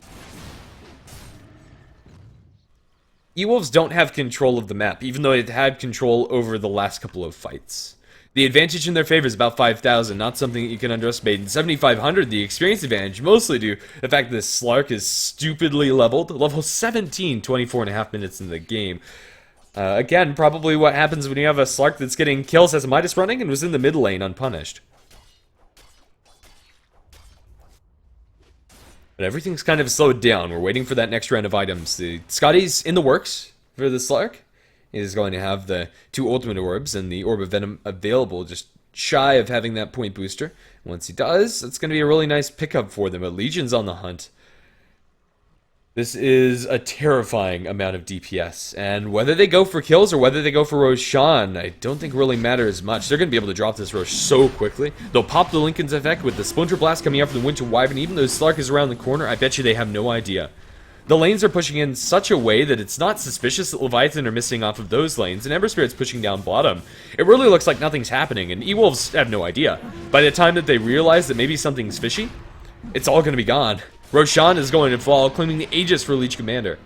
EWolves don't have control of the map, even though it had control over the last couple of fights. The advantage in their favor is about 5,000, not something that you can underestimate. In 7,500, the experience advantage, mostly due to the fact that this Slark is stupidly leveled. Level 17, 24.5 minutes in the game. Again, probably what happens when you have a Slark that's getting kills as a Midas running and was in the mid lane unpunished. But everything's kind of slowed down. We're waiting for that next round of items. The Scotty's in the works for the Slark. He is going to have the 2 ultimate orbs and the Orb of Venom available, just shy of having that point booster. Once he does, it's going to be a really nice pickup for them. But Legion's on the hunt. This is a terrifying amount of DPS, and whether they go for kills or whether they go for Roshan, I don't think really matters much. They're going to be able to drop this Rosh so quickly. They'll pop the Lincoln's effect with the Splinter Blast coming out from the Winter Wyvern. Even though Slark is around the corner, I bet you they have no idea. The lanes are pushing in such a way that it's not suspicious that Leviathan are missing off of those lanes, and Ember Spirit's pushing down bottom. It really looks like nothing's happening, and EWolves have no idea. By the time that they realize that maybe something's fishy, it's all going to be gone. Roshan is going to fall, claiming the Aegis for Legion Commander.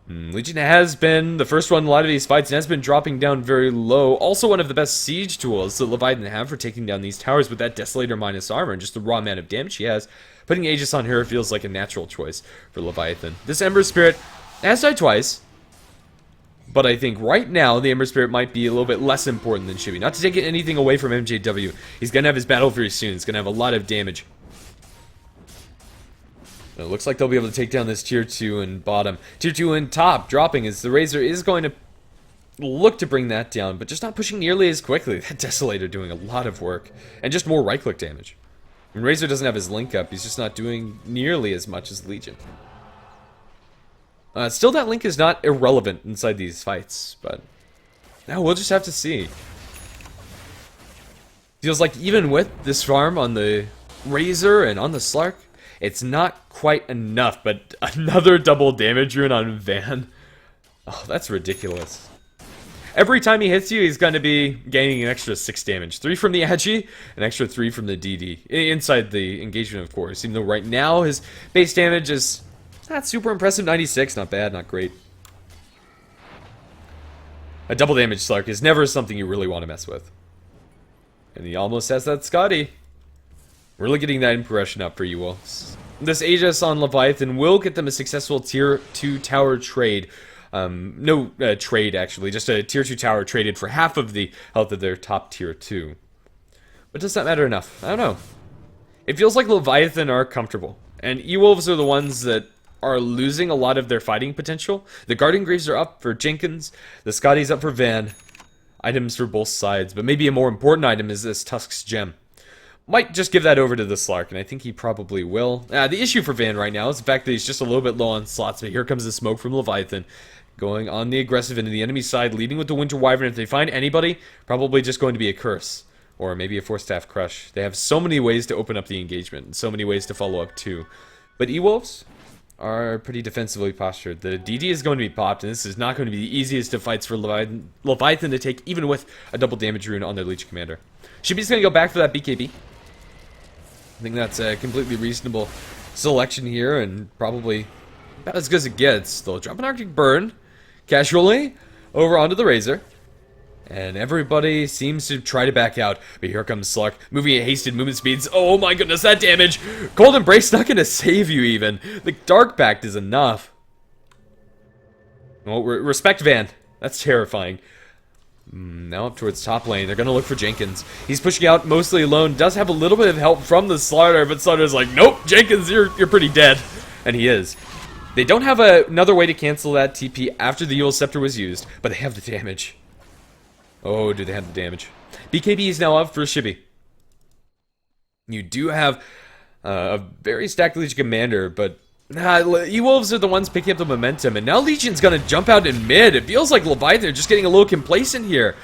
Legion has been the first one in a lot of these fights and has been dropping down very low. Also one of the best siege tools that Leviathan have for taking down these towers with that Desolator minus armor and just the raw amount of damage he has. Putting Aegis on her feels like a natural choice for Leviathan. This Ember Spirit has died twice, but I think right now the Ember Spirit might be a little bit less important than Shibby. Not to take anything away from MJW. He's going to have his battle very soon. He's going to have a lot of damage. It looks like they'll be able to take down this tier 2 in bottom. Tier 2 in top, dropping as the Razor is going to look to bring that down, but just not pushing nearly as quickly. That Desolator doing a lot of work, and just more right-click damage. When Razor doesn't have his link up, he's just not doing nearly as much as Legion. Still, that link is not irrelevant inside these fights, but now we'll just have to see. Feels like even with this farm on the Razor and on the Slark, it's not quite enough, but another double damage rune on Van. Oh, that's ridiculous. Every time he hits you, he's going to be gaining an extra 6 damage. 3 from the Agi, an extra 3 from the DD. Inside the engagement, of course. Even though right now his base damage is not super impressive. 96, not bad, not great. A double damage Slark is never something you really want to mess with. And he almost has that Scotty. Really getting that impression up for you all. This Aegis on Leviathan will get them a successful tier 2 tower trade. No trade, actually. Just a tier 2 tower traded for half of the health of their top tier 2. But does that matter enough? I don't know. It feels like Leviathan are comfortable. And EWolves are the ones that are losing a lot of their fighting potential. The Guardian Greaves are up for Jenkins. The Scotty's up for Van. Items for both sides. But maybe a more important item is this Tusk's Gem. Might just give that over to the Slark, and I think he probably will. The issue for Van right now is the fact that he's just a little bit low on slots, but here comes the smoke from Leviathan. Going on the aggressive into the enemy side, leading with the Winter Wyvern. If they find anybody, probably just going to be a Curse. Or maybe a Force-Staff Crush. They have so many ways to open up the engagement, and so many ways to follow up too. But EWolves are pretty defensively postured. The DD is going to be popped, and this is not going to be the easiest of fights for Leviathan to take, even with a double damage rune on their Leech Commander. Should be just going to go back for that BKB. I think that's a completely reasonable selection here, and probably about as good as it gets. They'll drop an Arctic Burn casually over onto the Razor. And everybody seems to try to back out. But here comes Slark, moving at hasted movement speeds. Oh my goodness, that damage! Cold Embrace not going to save you even. The Dark Pact is enough. Well, respect Van. That's terrifying. Now up towards top lane. They're going to look for Jenkins. He's pushing out mostly alone. Does have a little bit of help from the Slaughter, but Slaughter's like, nope, Jenkins, you're pretty dead. And he is. They don't have another way to cancel that TP after the Yule Scepter was used, but they have the damage. Oh, do they have the damage? BKB is now up for Shibi. You do have a very stacked Legion Commander, but EWolves are the ones picking up the momentum, and now Legion's gonna jump out in mid. It feels like Leviathan are just getting a little complacent here.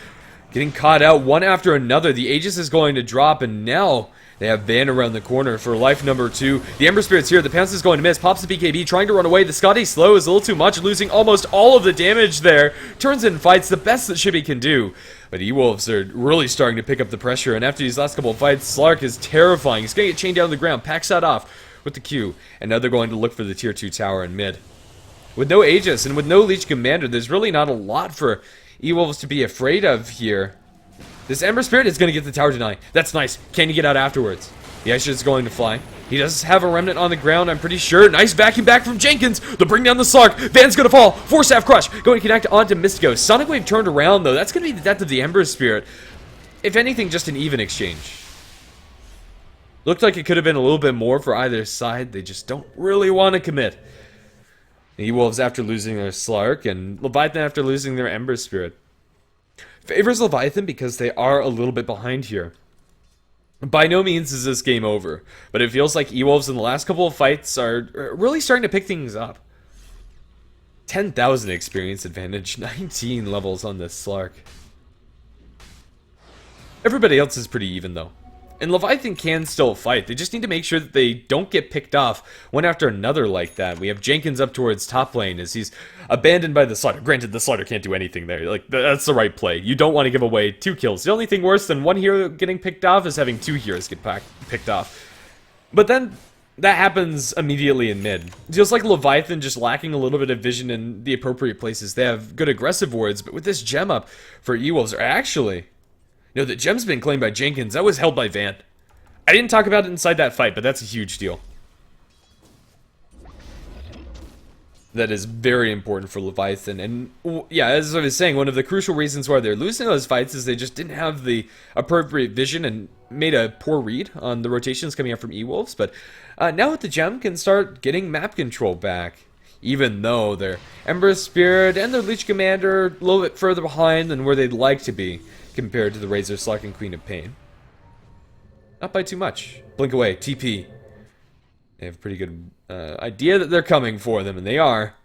Getting caught out one after another. The Aegis is going to drop, and now they have Van around the corner for life number 2. The Ember Spirit's here. The Pounce is going to miss. Pops the BKB, trying to run away. The Scotty slow is a little too much, losing almost all of the damage there. Turns and fights, the best that Shibi can do. But EWolves are really starting to pick up the pressure, and after these last couple of fights, Slark is terrifying. He's going to get chained down to the ground. Packs that off with the Q, and now they're going to look for the tier 2 tower in mid. With no Aegis and with no Leech Commander, there's really not a lot for EWolves to be afraid of here. This Ember Spirit is going to get the tower deny. That's nice. Can you get out afterwards? The Ice is going to fly. He does have a remnant on the ground, I'm pretty sure. Nice vacuum back from Jenkins. They'll bring down the Slark. Van's going to fall. Force-Staff Crush. Going to connect onto Mystico. Sonic Wave turned around, though. That's going to be the death of the Ember Spirit. If anything, just an even exchange. Looked like it could have been a little bit more for either side. They just don't really want to commit. The EWolves after losing their Slark, and Leviathan after losing their Ember Spirit. Favors Leviathan because they are a little bit behind here. By no means is this game over, but it feels like EWolves in the last couple of fights are really starting to pick things up. 10,000 experience advantage, 19 levels on this Slark. Everybody else is pretty even though. And Leviathan can still fight. They just need to make sure that they don't get picked off one after another like that. We have Jenkins up towards top lane as he's abandoned by the Slaughter. Granted, the Slaughter can't do anything there. Like, that's the right play. You don't want to give away 2 kills. The only thing worse than one hero getting picked off is having 2 heroes get picked off. But then that happens immediately in mid. It feels like Leviathan just lacking a little bit of vision in the appropriate places. They have good aggressive wards, but with this gem up for EWolves, or actually... No, the gem's been claimed by Jenkins. That was held by Van. I didn't talk about it inside that fight, but that's a huge deal. That is very important for Leviathan. And, yeah, as I was saying, one of the crucial reasons why they're losing those fights is they just didn't have the appropriate vision and made a poor read on the rotations coming out from EWolves. But now with the gem, can start getting map control back. Even though their Ember Spirit and their Leech Commander are a little bit further behind than where they'd like to be compared to the Razor, Slark, and Queen of Pain. Not by too much. Blink away. TP. They have a pretty good idea that they're coming for them, and they are.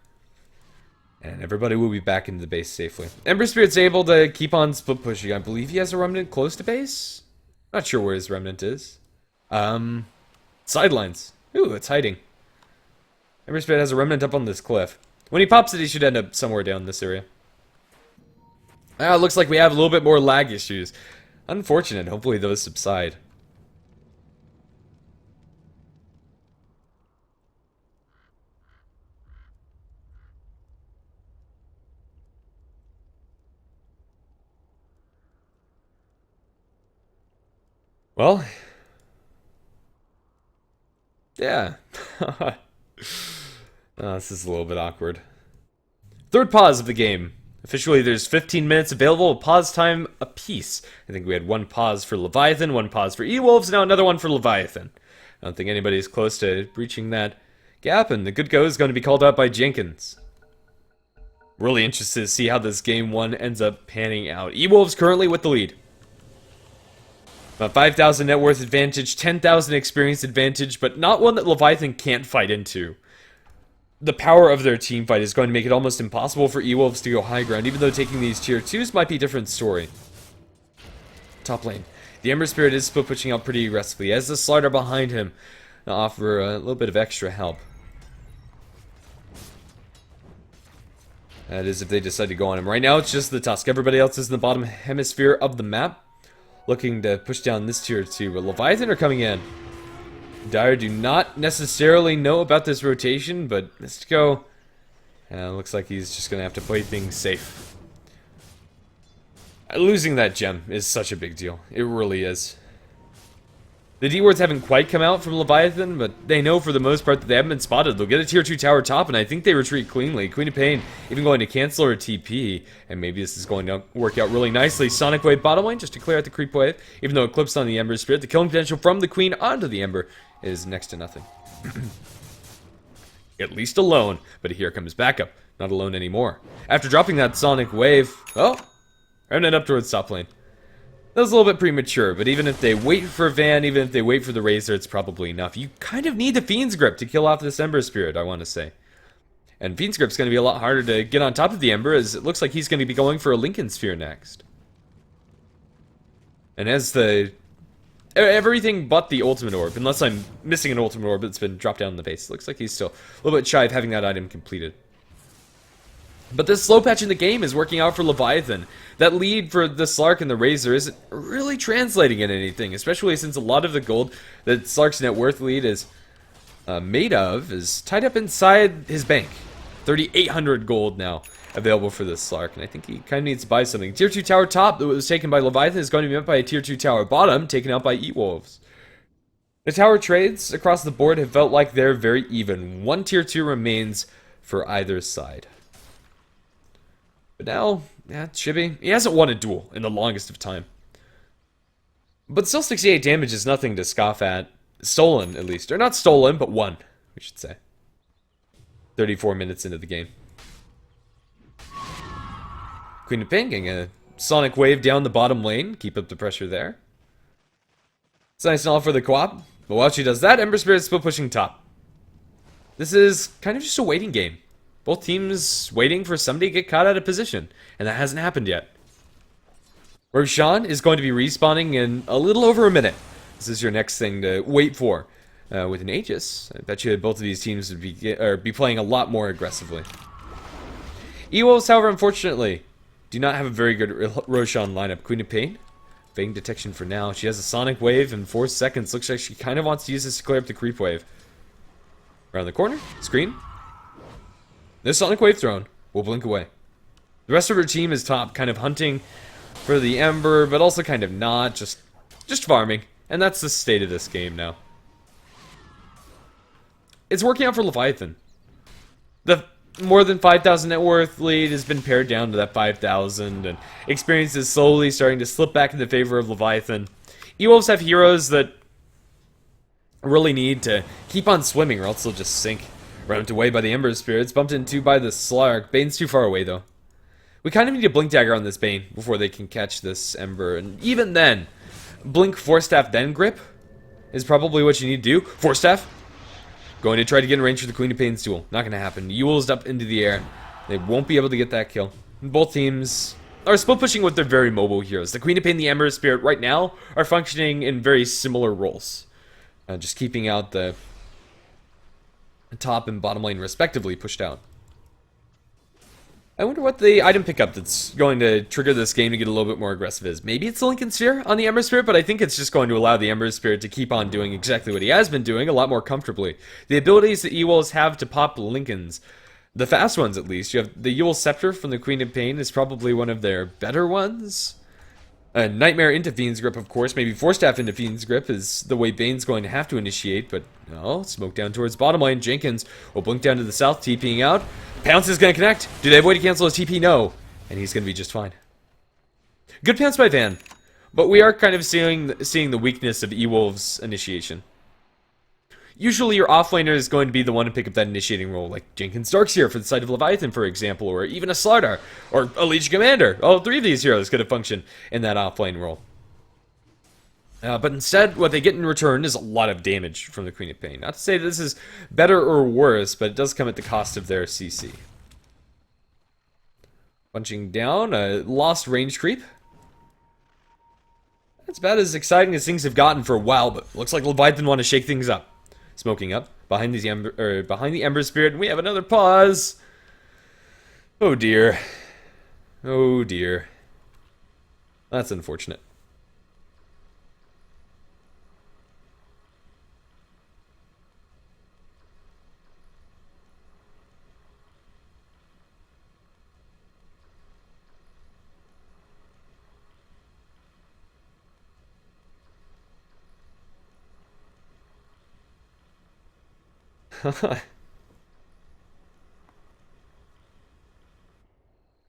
And everybody will be back into the base safely. Ember Spirit's able to keep on split pushing. I believe he has a remnant close to base. Not sure where his remnant is. Sidelines. Ooh, it's hiding. Ember Spirit has a remnant up on this cliff. When he pops it, he should end up somewhere down this area. It looks like we have a little bit more lag issues. Unfortunate. Hopefully those subside. Well, yeah. This is a little bit awkward. Third pause of the game. Officially, there's 15 minutes available, pause time apiece. I think we had one pause for Leviathan, one pause for EWolves, now another one for Leviathan. I don't think anybody's close to breaching that gap, and the good go is going to be called out by Jenkins. Really interested to see how this game 1 ends up panning out. EWolves currently with the lead. About 5,000 net worth advantage, 10,000 experience advantage, but not one that Leviathan can't fight into. The power of their team fight is going to make it almost impossible for EWolves to go high ground, even though taking these tier 2s might be a different story. Top lane. The Ember Spirit is still pushing out pretty aggressively, as the Slider behind him offer a little bit of extra help. That is if they decide to go on him. Right now it's just the Tusk. Everybody else is in the bottom hemisphere of the map, looking to push down this tier 2, but Leviathan are coming in. Dire do not necessarily know about this rotation, but Mystico looks like he's just going to have to play things safe. Losing that gem is such a big deal. It really is. The D-words haven't quite come out from Leviathan, but they know for the most part that they haven't been spotted. They'll get a tier 2 tower top, and I think they retreat cleanly. Queen of Pain even going to cancel her TP, and maybe this is going to work out really nicely. Sonic Wave bottom lane just to clear out the creep wave, even though Eclipse on the Ember Spirit. The killing potential from the Queen onto the Ember is next to nothing. At least alone, but here comes backup. Not alone anymore. After dropping that Sonic Wave, oh, Remnant up towards top lane. That was a little bit premature, but even if they wait for Van, even if they wait for the Razor, it's probably enough. You kind of need the Fiend's Grip to kill off this Ember Spirit, I want to say. And Fiend's Grip's going to be a lot harder to get on top of the Ember, as it looks like he's going to be going for a Lincoln Sphere next. And as the... everything but the Ultimate Orb, unless I'm missing an Ultimate Orb that's been dropped down in the base. Looks like he's still a little bit shy of having that item completed. But this slow patch in the game is working out for Leviathan. That lead for the Slark and the Razor isn't really translating into anything, especially since a lot of the gold that Slark's net worth lead is made of is tied up inside his bank. 3,800 gold now available for this Slark, and I think he kind of needs to buy something. Tier 2 tower top that was taken by Leviathan is going to be met by a Tier 2 tower bottom taken out by EWolves. The tower trades across the board have felt like they're very even. One Tier 2 remains for either side. But now, yeah, Chibi, he hasn't won a duel in the longest of time. But still 68 damage is nothing to scoff at. Stolen, at least. Or not stolen, but won, we should say. 34 minutes into the game. Queen of Pain getting a Sonic Wave down the bottom lane. Keep up the pressure there. It's nice and all for the co-op. But while she does that, Ember Spirit's still pushing top. This is kind of just a waiting game. Both teams waiting for somebody to get caught out of position, and that hasn't happened yet. Roshan is going to be respawning in a little over a minute. This is your next thing to wait for. With an Aegis, I bet you both of these teams would be playing a lot more aggressively. EWolves, however, unfortunately, do not have a very good Roshan lineup. Queen of Pain, Fading Detection for now. She has a Sonic Wave in 4 seconds. Looks like she kind of wants to use this to clear up the creep wave. Around the corner, screen. This Sonic Wave thrown will blink away. The rest of her team is top, kind of hunting for the Ember, but also kind of not, just farming. And that's the state of this game now. It's working out for Leviathan. The more than 5,000 net worth lead has been pared down to that 5,000, and experience is slowly starting to slip back in the favor of Leviathan. EWolves have heroes that really need to keep on swimming, or else they'll just sink. Rounded away by the Ember Spirits, bumped into by the Slark. Bane's too far away, though. We kind of need a Blink Dagger on this Bane before they can catch this Ember, and even then, Blink, Force Staff, then Grip is probably what you need to do. Force Staff, going to try to get in range for the Queen of Pain's duel. Not going to happen. EWolves up into the air. They won't be able to get that kill. Both teams are split pushing with their very mobile heroes. The Queen of Pain and the Ember Spirit right now are functioning in very similar roles. Just keeping out the top and bottom lane respectively pushed out. I wonder what the item pickup that's going to trigger this game to get a little bit more aggressive is. Maybe it's the Lincoln Sphere on the Ember Spirit, but I think it's just going to allow the Ember Spirit to keep on doing exactly what he has been doing a lot more comfortably. The abilities that EWolves have to pop Lincolns, the fast ones at least. You have the Yule Scepter from the Queen of Pain is probably one of their better ones. A Nightmare into Fiend's Grip, of course. Maybe Force Staff into Fiend's Grip is the way Bane's going to have to initiate, but no. Smoke down towards bottom lane. Jenkins will blink down to the south, TPing out. Pounce is going to connect. Do they avoid to cancel his TP? No. And he's going to be just fine. Good pounce by Van. But we are kind of seeing the weakness of EWolves' initiation. Usually your offlaner is going to be the one to pick up that initiating role, like Jenkins Darkseer for the side of Leviathan, for example, or even a Slardar, or a Legion Commander. All three of these heroes could have functioned in that offlane role. But instead, what they get in return is a lot of damage from the Queen of Pain. Not to say this is better or worse, but it does come at the cost of their CC. Punching down, a lost range creep. That's about as exciting as things have gotten for a while, but looks like Leviathan want to shake things up. Smoking up behind the Ember Spirit, and we have another pause. Oh dear. Oh dear. That's unfortunate.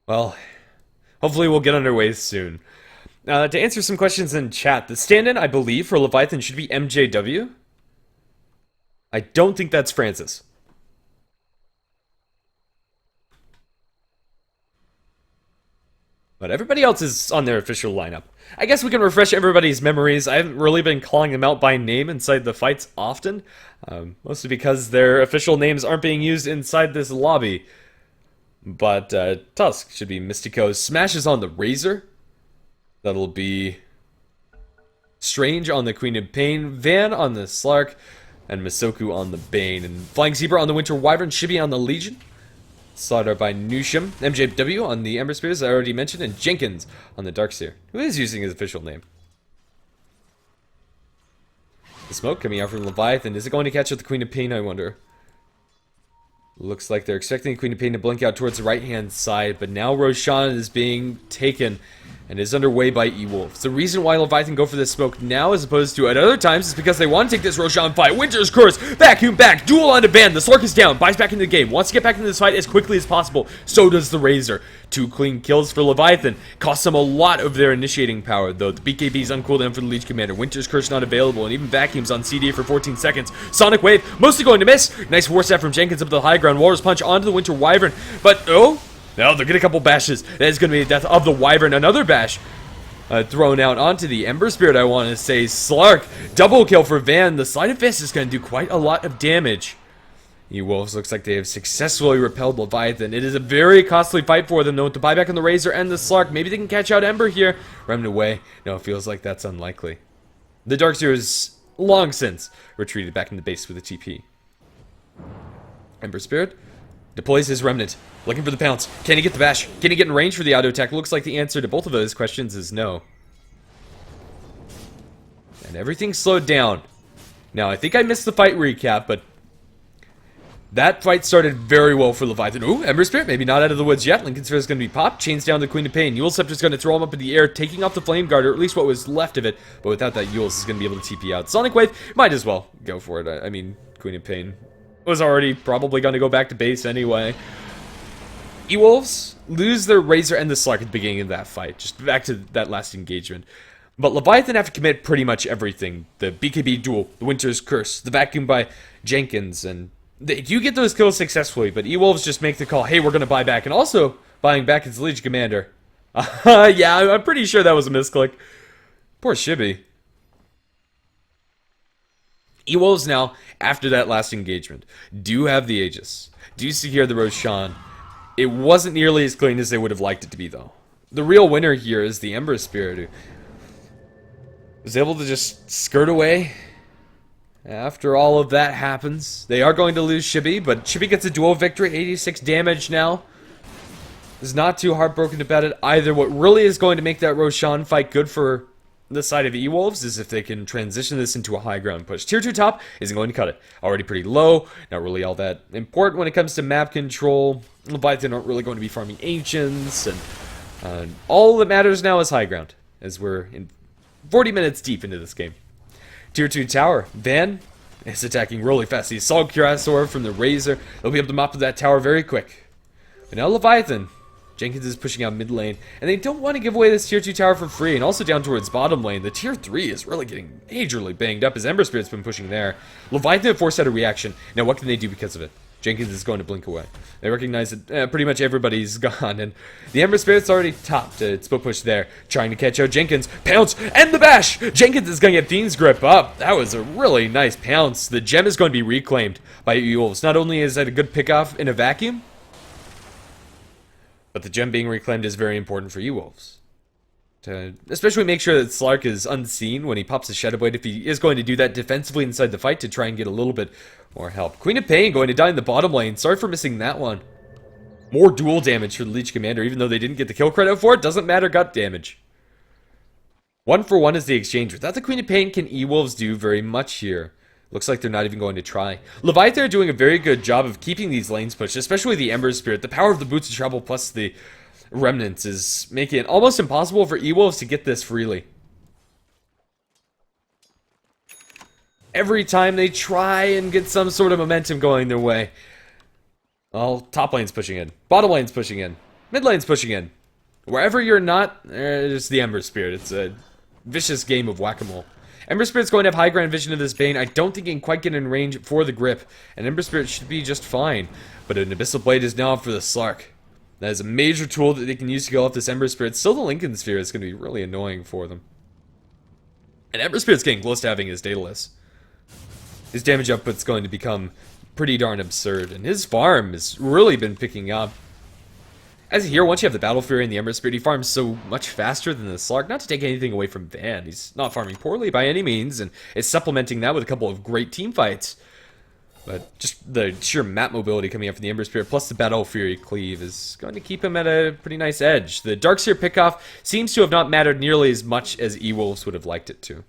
Well, hopefully we'll get underway soon. To answer some questions in chat, the stand-in, I believe, for Leviathan should be MJW. I don't think that's Francis. But everybody else is on their official lineup. I guess we can refresh everybody's memories. I haven't really been calling them out by name inside the fights often. Mostly because their official names aren't being used inside this lobby. But Tusk should be Mystico. Smashes on the Razor. That'll be Strange on the Queen of Pain. Van on the Slark. And Misoku on the Bane. And Flying Zebra on the Winter Wyvern. Shibi on the Legion. Slaughter by Nusham. MJW on the Ember Spears, I already mentioned. And Jenkins on the Darkseer, who is using his official name. The smoke coming out from Leviathan. Is it going to catch up the Queen of Pain, I wonder? Looks like they're expecting the Queen of Pain to blink out towards the right-hand side, but now Roshan is being taken and is underway by EWolves. The reason why Leviathan go for this smoke now as opposed to at other times is because they want to take this Roshan fight. Winter's Curse, vacuum back, duel onto Van. The Slurk is down, buys back into the game, wants to get back into this fight as quickly as possible. So does the Razor. 2 clean kills for Leviathan. Costs them a lot of their initiating power, though. The BKB is on cooldown for the Legion Commander. Winter's Curse not available, and even Vacuum's on CD for 14 seconds. Sonic Wave, mostly going to miss. Nice Force Staff from Jenkins up to the high ground. Walrus Punch onto the Winter Wyvern, but oh, no, they're getting a couple bashes. That is going to be the death of the Wyvern. Another bash thrown out onto the Ember Spirit, I want to say. Slark, double kill for Van. The Sleight of Fist is going to do quite a lot of damage. EWolves looks like they have successfully repelled Leviathan. It is a very costly fight for them, though, with the buyback on the Razor and the Slark. Maybe they can catch out Ember here. Remnant away. No, it feels like that's unlikely. The Darkseer is long since retreated back in the base with a TP. Ember Spirit deploys his Remnant, looking for the pounce. Can he get the bash? Can he get in range for the auto attack? Looks like the answer to both of those questions is no. And everything's slowed down. Now, I think I missed the fight recap, but that fight started very well for Leviathan. Ooh, Ember Spirit, maybe not out of the woods yet. Lincoln Sphere is going to be popped. Chains down the Queen of Pain. Eul Scepter's going to throw him up in the air, taking off the Flame Guard, or at least what was left of it. But without that, Eul's is going to be able to TP out. Sonic Wave, might as well go for it. I mean, Queen of Pain was already probably going to go back to base anyway. EWolves lose their Razor and the Slark at the beginning of that fight. Just back to that last engagement. But Leviathan have to commit pretty much everything. The BKB duel, the Winter's Curse, the vacuum by Jenkins, and they do get those kills successfully, but EWolves just make the call, hey, we're going to buy back. And also, buying back his Legion Commander. Yeah, I'm pretty sure that was a misclick. Poor Shibi. EWolves now, after that last engagement, do have the Aegis, do secure the Roshan. It wasn't nearly as clean as they would have liked it to be, though. The real winner here is the Ember Spirit, who was able to just skirt away. After all of that happens, they are going to lose Shibi, but Shibi gets a duel victory, 86 damage now. Is not too heartbroken about it either. What really is going to make that Roshan fight good for the side of EWolves is if they can transition this into a high ground push. Tier 2 top isn't going to cut it. Already pretty low, not really all that important when it comes to map control. Leviathan aren't really going to be farming Ancients, and all that matters now is high ground. as we're in 40 minutes deep into this game. Tier 2 tower. Van is attacking really fast. He saw Curasaur from the Razor. They'll be able to mop up that tower very quick. But now Leviathan. Jenkins is pushing out mid lane, and they don't want to give away this tier 2 tower for free, and also down towards bottom lane. The tier 3 is really getting majorly banged up as Ember Spirit's been pushing there. Leviathan forced out a reaction. Now what can they do because of it? Jenkins is going to blink away. They recognize that pretty much everybody's gone, and the Ember Spirit's already topped. Split push there, trying to catch out Jenkins. Pounce, and the bash! Jenkins is going to get Fiend's Grip up. That was a really nice pounce. The gem is going to be reclaimed by EWolves. Not only is that a good pickoff in a vacuum, but the gem being reclaimed is very important for EWolves. To especially make sure that Slark is unseen when he pops his Shadow Blade, if he is going to do that defensively inside the fight to try and get a little bit more help. Queen of Pain going to die in the bottom lane. Sorry for missing that one. More dual damage for the Leech Commander, even though they didn't get the kill credit for it. Doesn't matter, gut damage. 1 for 1 is the exchange. Without the Queen of Pain, can EWolves do very much here? Looks like they're not even going to try. Leviathan are doing a very good job of keeping these lanes pushed, especially the Ember Spirit. The power of the Boots of Travel plus the Remnants is making it almost impossible for EWolves to get this freely. Every time they try and get some sort of momentum going their way. Well, top lane's pushing in. Bottom lane's pushing in. Mid lane's pushing in. Wherever you're not, there's the Ember Spirit. It's a vicious game of whack-a-mole. Ember Spirit's going to have high ground vision of this Bane. I don't think he can quite get in range for the grip. And Ember Spirit should be just fine. But an Abyssal Blade is now for the Slark. That is a major tool that they can use to go off this Ember Spirit. Still, the Lincoln Sphere is going to be really annoying for them. And Ember Spirit's getting close to having his Daedalus. His damage output's going to become pretty darn absurd. And his farm has really been picking up. As you hear, once you have the Battle Fury and the Ember Spirit, he farms so much faster than the Slark. Not to take anything away from Van. He's not farming poorly by any means, and is supplementing that with a couple of great team fights. But just the sheer map mobility coming up from the Ember Spirit, plus the Battle Fury cleave, is going to keep him at a pretty nice edge. The Darkseer pickoff seems to have not mattered nearly as much as EWolves would have liked it to.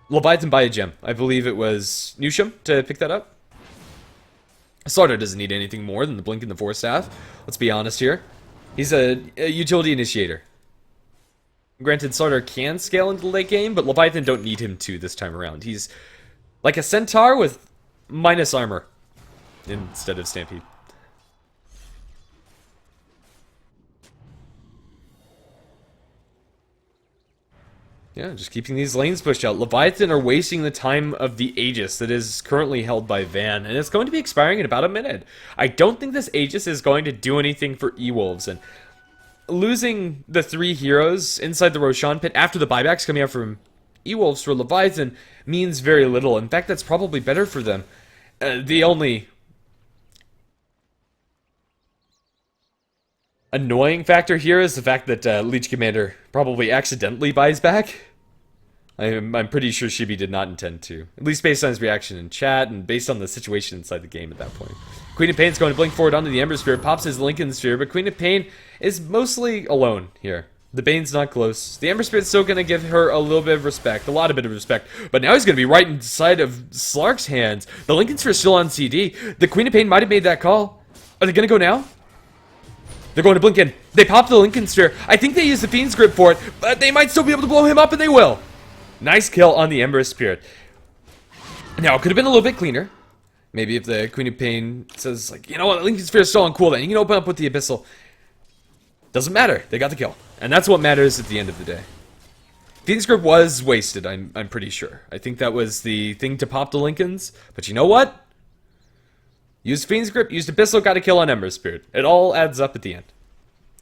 Leviathan buy a gem. I believe it was Newsham to pick that up. Slardar doesn't need anything more than the Blink and the Force Staff. Let's be honest here. He's a utility initiator. Granted, Slardar can scale into the late game, but Leviathan don't need him to this time around. He's like a Centaur with minus armor instead of Stampede. Yeah, just keeping these lanes pushed out. Leviathan are wasting the time of the Aegis that is currently held by Van, and it's going to be expiring in about a minute. I don't think this Aegis is going to do anything for EWolves, and losing the 3 heroes inside the Roshan pit after the buybacks coming out from EWolves for Leviathan means very little. In fact, that's probably better for them. The only annoying factor here is the fact that Leech Commander probably accidentally buys back. I'm pretty sure Shibi did not intend to. At least based on his reaction in chat and based on the situation inside the game at that point. Queen of Pain's going to blink forward onto the Ember Sphere, pops his Lincoln Sphere, but Queen of Pain is mostly alone here. The Bane's not close. The Ember Spirit's still going to give her a little bit of respect, a bit of respect, but now he's going to be right inside of Slark's hands. The Lincoln Sphere's still on CD. The Queen of Pain might have made that call. Are they going to go now? They're going to blink in. They pop the Lincoln Sphere. I think they use the Fiend's Grip for it, but they might still be able to blow him up, and they will. Nice kill on the Ember Spirit. Now, it could have been a little bit cleaner. Maybe if the Queen of Pain says, like, you know what, Lincoln Sphere is still on cooldown. You can open up with the Abyssal. Doesn't matter. They got the kill. And that's what matters at the end of the day. Fiend's Grip was wasted, I'm pretty sure. I think that was the thing to pop the Lincolns. But you know what? Used Fiend's Grip, used Abyssal, got a kill on Ember Spirit. It all adds up at the end.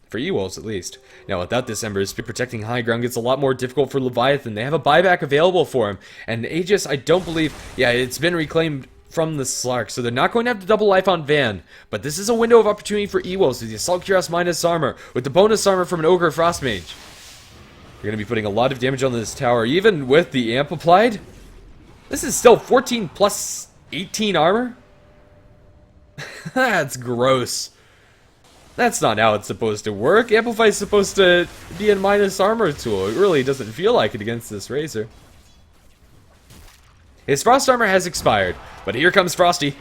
For EWolves, at least. Now, without this Ember Spirit, protecting high ground gets a lot more difficult for Leviathan. They have a buyback available for him. And Aegis, I don't believe... Yeah, it's been reclaimed from the Slark, so they're not going to have the double life on Van. But this is a window of opportunity for EWolves with the Assault Cuirass minus armor, with the bonus armor from an Ogre Frost Mage. You're going to be putting a lot of damage on this tower, even with the amp applied. This is still 14 plus 18 armor? That's gross. That's not how it's supposed to work. Amplify's supposed to be a minus armor tool. It really doesn't feel like it against this Razor. His Frost armor has expired, but here comes Frosty.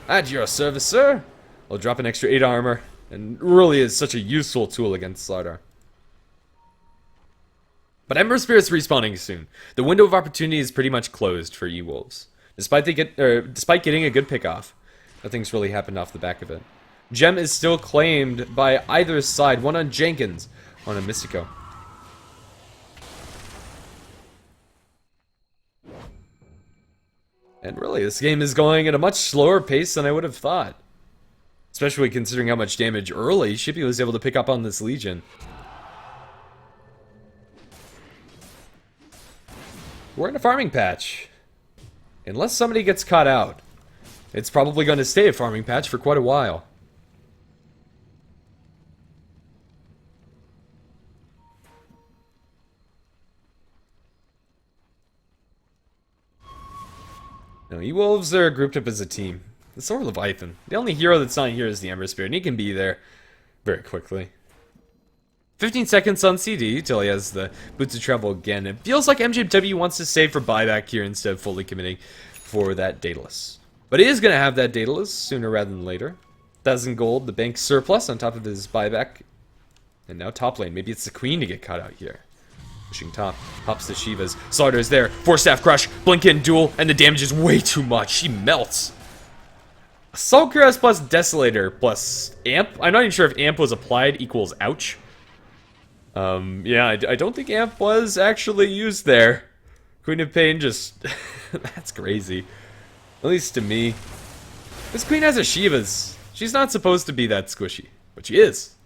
At your service, sir. I'll drop an extra 8 armor, and really is such a useful tool against Slardar. But Ember Spirit's respawning soon. The window of opportunity is pretty much closed for EWolves. Despite getting a good pick off, nothing's really happened off the back of it. Gem is still claimed by either side. One on Jenkins, one on Mystico. And really, this game is going at a much slower pace than I would have thought. Especially considering how much damage early Shippy was able to pick up on this Legion. We're in a farming patch. Unless somebody gets caught out, it's probably going to stay a farming patch for quite a while. No, EWolves are grouped up as a team. It's sort of Leviathan. The only hero that's not here is the Ember Spirit, and he can be there very quickly. 15 seconds on CD till he has the boots of travel again. It feels like MJW wants to save for buyback here instead of fully committing for that Daedalus. But he is going to have that Daedalus sooner rather than later. 1,000 gold, the bank surplus on top of his buyback. And now top lane. Maybe it's the Queen to get caught out here. Pushing top, pops the Shivas. Slardar is there. 4-staff crush, blink in, duel, and the damage is way too much. She melts. Assault Cuirass plus Desolator plus Amp. I'm not even sure if Amp was applied equals ouch. Yeah, I don't think Amp was actually used there. Queen of Pain just... that's crazy. At least to me. This Queen has a Shivas. She's not supposed to be that squishy, but she is.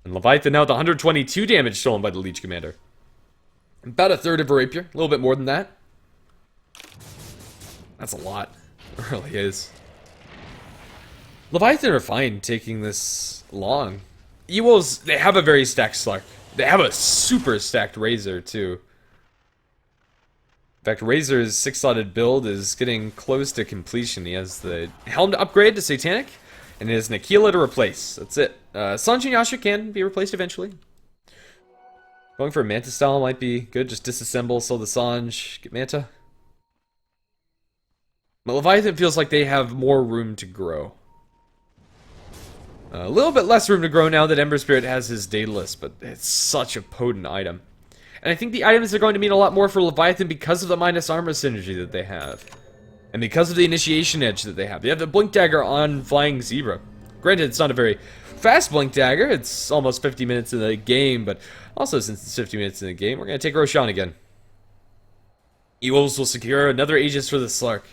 And Leviathan now with 122 damage stolen by the Leech Commander. About a third of a rapier, a little bit more than that. That's a lot. It really is. Leviathan are fine taking this long. EWolves, they have a very stacked Slark. They have a super stacked Razor, too. In fact, Razor's 6-slotted build is getting close to completion. He has the Helm to upgrade to Satanic, and he has Nikila to replace. That's it. Sanji and Yasha can be replaced eventually. Going for a Manta style might be good. Just disassemble, sell the Sanj, get Manta. But Leviathan feels like they have more room to grow. A little bit less room to grow now that Ember Spirit has his Daedalus, but it's such a potent item. And I think the items are going to mean a lot more for Leviathan because of the minus armor synergy that they have. And because of the initiation edge that they have. They have the Blink Dagger on Flying Zebra. Granted, it's not a very fast Blink Dagger. It's almost 50 minutes in the game, but also since it's 50 minutes in the game, we're going to take Roshan again. EWolves will secure another Aegis for the Slark.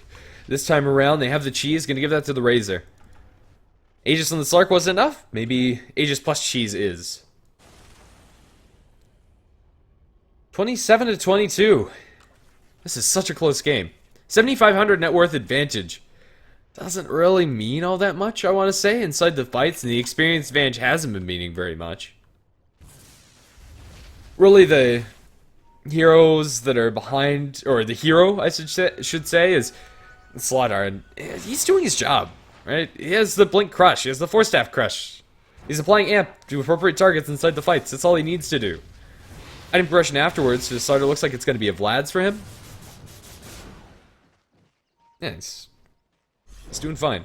This time around, they have the cheese, going to give that to the Razor. Aegis on the Slark wasn't enough? Maybe Aegis plus cheese is. 27 to 22. This is such a close game. 7,500 net worth advantage. Doesn't really mean all that much, I want to say, inside the fights, and the experience advantage hasn't been meaning very much. Really, the heroes that are behind, or the hero, I should say, is Slardar, and he's doing his job. Right? He has the Blink Crush. He has the 4-staff Crush. He's applying Amp to appropriate targets inside the fights. That's all he needs to do. Item progression afterwards, just Slardar looks like it's going to be a Vlad's for him. Yeah, he's doing fine.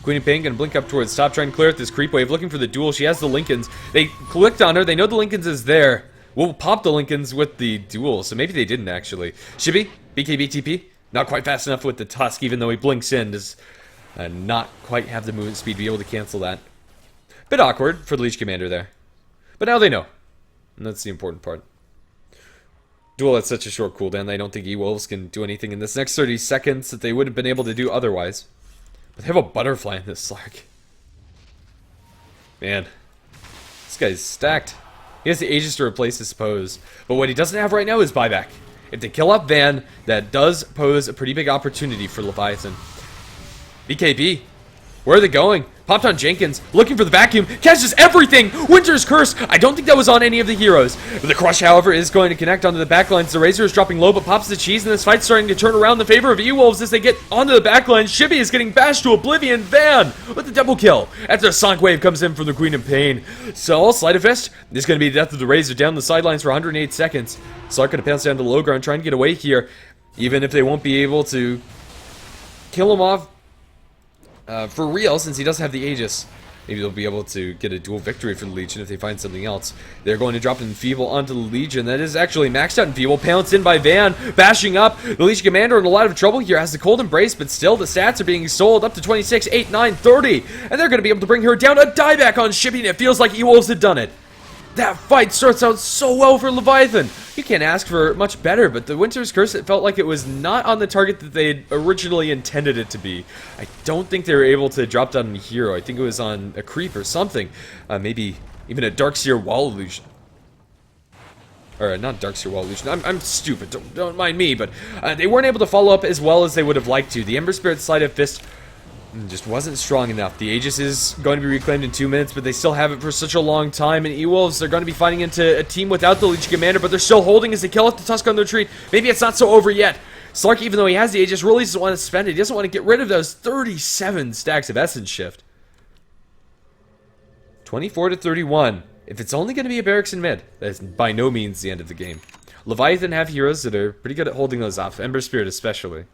Queen of Pain going to blink up towards top, trying to clear out this creep wave, looking for the duel. She has the Lincolns. They clicked on her. They know the Lincolns is there. We'll pop the Lincolns with the duel, so maybe they didn't actually. Shibi, BKB TP, not quite fast enough with the Tusk, even though he blinks in. Does not quite have the movement speed to be able to cancel that. Bit awkward for the Leech Commander there. But now they know. And that's the important part. Duel at such a short cooldown, I don't think EWolves can do anything in this next 30 seconds that they would have been able to do otherwise. But they have a butterfly in this Slark. Man. This guy's stacked. He has the Aegis to replace his pose. But what he doesn't have right now is buyback. If they kill off Van, that does pose a pretty big opportunity for Leviathan. BKB. Where are they going? Popped on Jenkins, looking for the vacuum, catches everything! Winter's Curse! I don't think that was on any of the heroes. The Crush, however, is going to connect onto the backlines. The Razor is dropping low, but pops the cheese, and this fight's starting to turn around in the favor of EWolves as they get onto the backline. Shibby is getting bashed to oblivion. Van with the double kill after a Sonic Wave comes in from the Queen of Pain. So, Sleight of Fist, this is going to be the death of the Razor down the sidelines for 108 seconds. Slark going to bounce down to low ground, trying to get away here, even if they won't be able to kill him off for real, since he doesn't have the Aegis. Maybe they'll be able to get a dual victory for the Legion if they find something else. They're going to drop Enfeeble onto the Legion. That is actually maxed out Enfeeble. Pounced in by Van, bashing up. The Legion Commander in a lot of trouble here. Has the Cold Embrace, but still the stats are being sold up to 26, 8, 9, 30. And they're going to be able to bring her down. A dieback on shipping. It feels like EWolves had done it. That fight starts out so well for Leviathan. You can't ask for much better, but the Winter's Curse, it felt like it was not on the target that they had originally intended it to be. I don't think they were able to drop down a hero. I think it was on a creep or something. Maybe even a Darkseer Wall Illusion. Or not Darkseer Wall Illusion. I'm stupid. Don't mind me, but they weren't able to follow up as well as they would have liked to. The Ember Spirit Sleight of Fist just wasn't strong enough. The Aegis is going to be reclaimed in 2 minutes, but they still have it for such a long time. And EWolves are going to be fighting into a team without the Legion Commander, but they're still holding as they kill off the Tusk on the retreat. Maybe it's not so over yet. Slark, even though he has the Aegis, really doesn't want to spend it. He doesn't want to get rid of those 37 stacks of Essence Shift. 24 to 31. If it's only going to be a barracks in mid, that is by no means the end of the game. Leviathan have heroes that are pretty good at holding those off. Ember Spirit especially.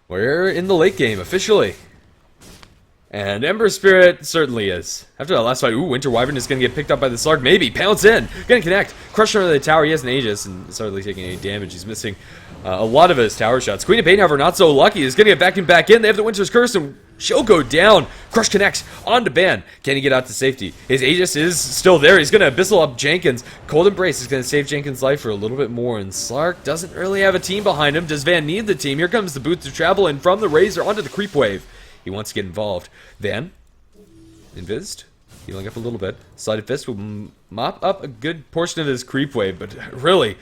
We're in the late game, officially. And Ember Spirit certainly is. After that last fight, ooh, Winter Wyvern is going to get picked up by the Slark. Maybe. Pounce in. Going to connect. Crush under the tower. He has an Aegis and is hardly taking any damage. He's missing a lot of his tower shots. Queen of Pain, however, not so lucky. He's going to get vacuumed back in. They have the Winter's Curse and she'll go down. Crush connects onto Ban. Can he get out to safety? His Aegis is still there. He's going to Abyssal up Jenkins. Cold Embrace is going to save Jenkins' life for a little bit more. And Slark doesn't really have a team behind him. Does Van need the team? Here comes the Boots of Travel and from the Razor onto the Creep Wave. He wants to get involved. Van, invised, healing up a little bit. Sleight of Fist will mop up a good portion of his Creep Wave, but really,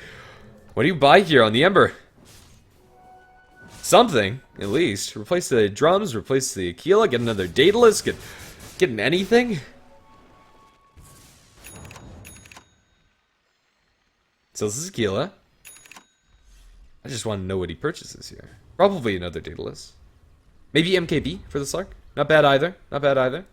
what do you buy here on the Ember? Something, at least. Replace the drums, replace the Aquila, get another Daedalus, get an anything? So this is Aquila. I just want to know what he purchases here. Probably another Daedalus. Maybe MKB for the Slark. Not bad either. Not bad either.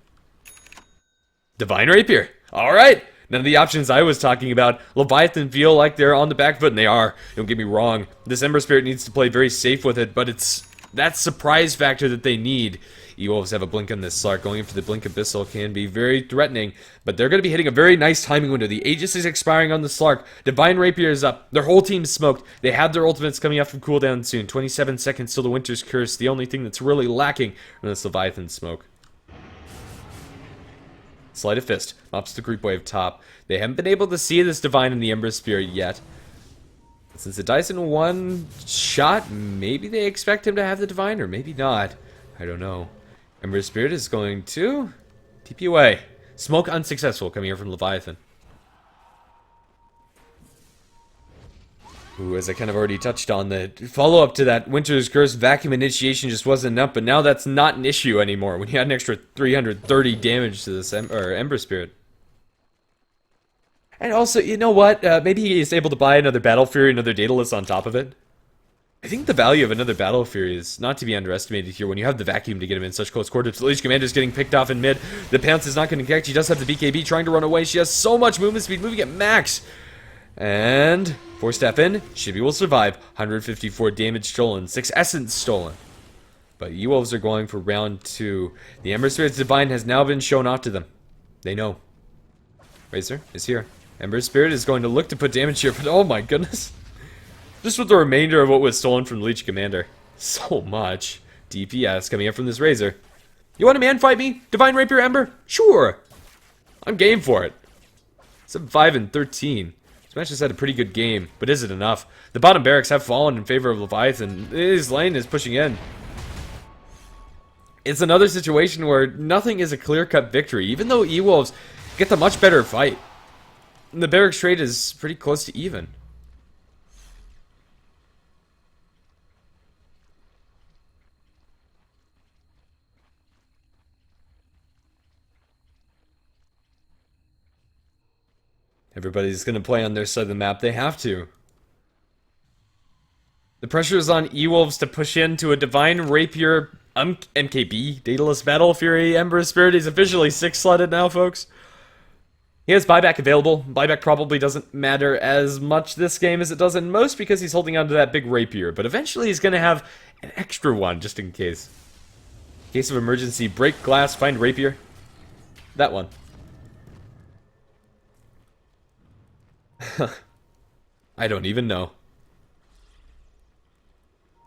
Divine Rapier. Alright. None of the options I was talking about. Leviathan feel like they're on the back foot, and they are. Don't get me wrong. This Ember Spirit needs to play very safe with it, but it's that surprise factor that they need. EWolves have a blink on this Slark. Going for the Blink Abyssal can be very threatening, but they're going to be hitting a very nice timing window. The Aegis is expiring on the Slark. Divine Rapier is up. Their whole team's smoked. They have their ultimates coming up from cooldown soon. 27 seconds till the Winter's Curse. The only thing that's really lacking from this Leviathan smoke. Sleight of Fist. Mops the Creep Wave top. They haven't been able to see this Divine in the Ember Spirit yet. Since the Dyson one shot, maybe they expect him to have the Divine, or maybe not. I don't know. Ember Spirit is going to TP away. Smoke unsuccessful coming here from Leviathan. Ooh, as I kind of already touched on, the follow-up to that Winter's Curse vacuum initiation just wasn't enough, but now that's not an issue anymore when you had an extra 330 damage to this Ember Spirit. And also, you know what? Maybe he is able to buy another Battle Fury, another Daedalus on top of it. I think the value of another Battle Fury is not to be underestimated here when you have the vacuum to get him in such close quarters. The Legion Commander is getting picked off in mid. The Pounce is not going to connect. She does have the BKB trying to run away. She has so much movement speed, moving at max. And 4-step in, Shibby will survive. 154 damage stolen, 6 essence stolen. But EWolves are going for round 2. The Ember Spirit's Divine has now been shown off to them. They know. Razor is here. Ember Spirit is going to look to put damage here, but oh my goodness. Just with the remainder of what was stolen from Legion Commander. So much DPS coming up from this Razor. You want to man fight me? Divine Rapier Ember? Sure. I'm game for it. 7-5 and 13. This match has had a pretty good game, but is it enough? The bottom barracks have fallen in favor of Leviathan. His lane is pushing in. It's another situation where nothing is a clear-cut victory, even though EWolves get the much better fight. The barracks trade is pretty close to even. Everybody's going to play on their side of the map. They have to. The pressure is on EWolves to push into a Divine Rapier MKB Daedalus Battle Fury Ember Spirit. He's officially 6-slotted now, folks. He has buyback available. Buyback probably doesn't matter as much this game as it does in most because he's holding on to that big Rapier. But eventually he's going to have an extra one just in case. Case of emergency, break glass, find rapier. That one. I don't even know.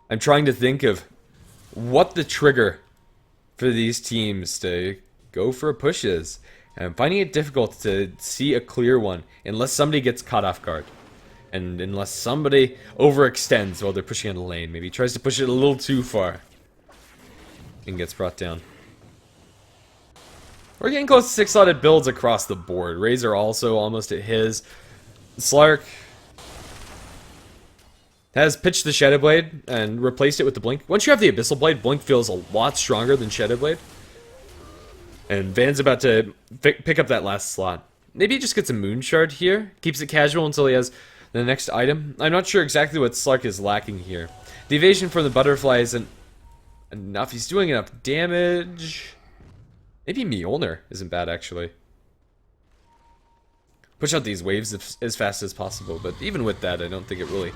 I'm trying to think of what the trigger for these teams to go for a push is. And I'm finding it difficult to see a clear one unless somebody gets caught off guard. And unless somebody overextends while they're pushing on the lane. Maybe tries to push it a little too far and gets brought down. We're getting close to 6-slotted builds across the board. Razor also almost at his. Slark has pitched the Shadow Blade and replaced it with the Blink. Once you have the Abyssal Blade, Blink feels a lot stronger than Shadow Blade. And Van's about to pick up that last slot. Maybe he just gets a Moon Shard here. Keeps it casual until he has the next item. I'm not sure exactly what Slark is lacking here. The evasion from the butterfly isn't enough. He's doing enough damage. Maybe Mjolnir isn't bad, actually. Push out these waves as fast as possible, but even with that, I don't think it really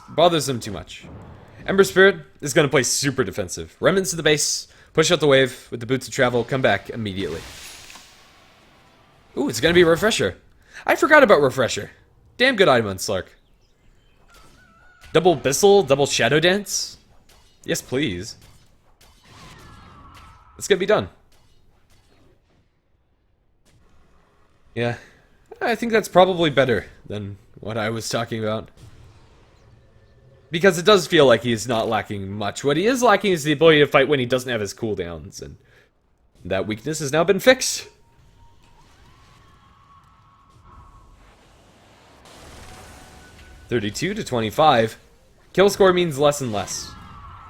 bothers them too much. Ember Spirit is going to play super defensive. Remnants to the base, push out the wave with the Boots of Travel, come back immediately. Ooh, it's going to be a Refresher. I forgot about Refresher. Damn good item on Slark. Double Abyssal, double Shadow Dance? Yes, please. It's going to be done. Yeah. I think that's probably better than what I was talking about. Because it does feel like he's not lacking much. What he is lacking is the ability to fight when he doesn't have his cooldowns. And that weakness has now been fixed. $32 to $25. Kill score means less and less.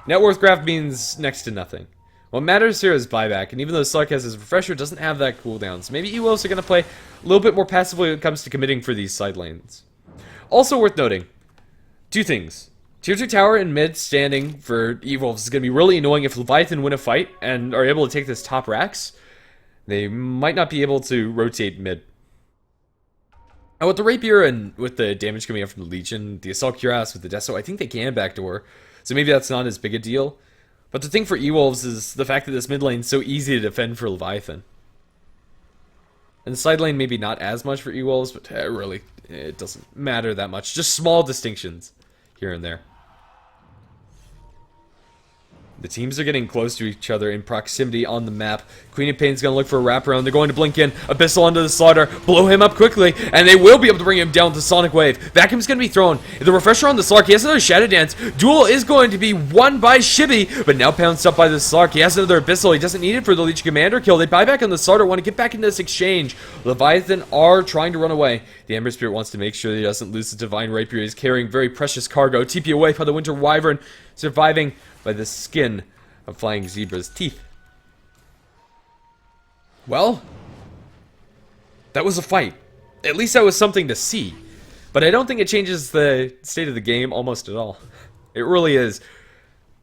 Net worth graph means next to nothing. What matters here is buyback, and even though Slark has his Refresher, doesn't have that cooldown. So maybe EWolves are going to play a little bit more passively when it comes to committing for these side lanes. Also worth noting, two things. Tier 2 tower and mid standing for EWolves is going to be really annoying if Leviathan win a fight and are able to take this top racks. They might not be able to rotate mid. Now with the Rapier and with the damage coming up from the Legion, the Assault Cuirass with the Deso, I think they can backdoor. So maybe that's not as big a deal. But the thing for EWolves is the fact that this mid lane is so easy to defend for Leviathan. And the side lane maybe not as much for EWolves, but really, it doesn't matter that much. Just small distinctions here and there. The teams are getting close to each other in proximity on the map. Queen of Pain's going to look for a wraparound. They're going to blink in. Abyssal onto the Slaughter. Blow him up quickly. And they will be able to bring him down to Sonic Wave. Vacuum's going to be thrown. The Refresher on the Slark. He has another Shadow Dance. Duel is going to be won by Shibby. But now pounced up by the Slark. He has another Abyssal. He doesn't need it for the Legion Commander kill. They buy back on the Slaughter. Want to get back into this exchange. Leviathan are trying to run away. The Ember Spirit wants to make sure that he doesn't lose the Divine Rapier. He's carrying very precious cargo. TP away by the Winter Wyvern. Surviving by the skin of Flying Zebra's teeth. Well, that was a fight. At least that was something to see. But I don't think it changes the state of the game almost at all. It really is.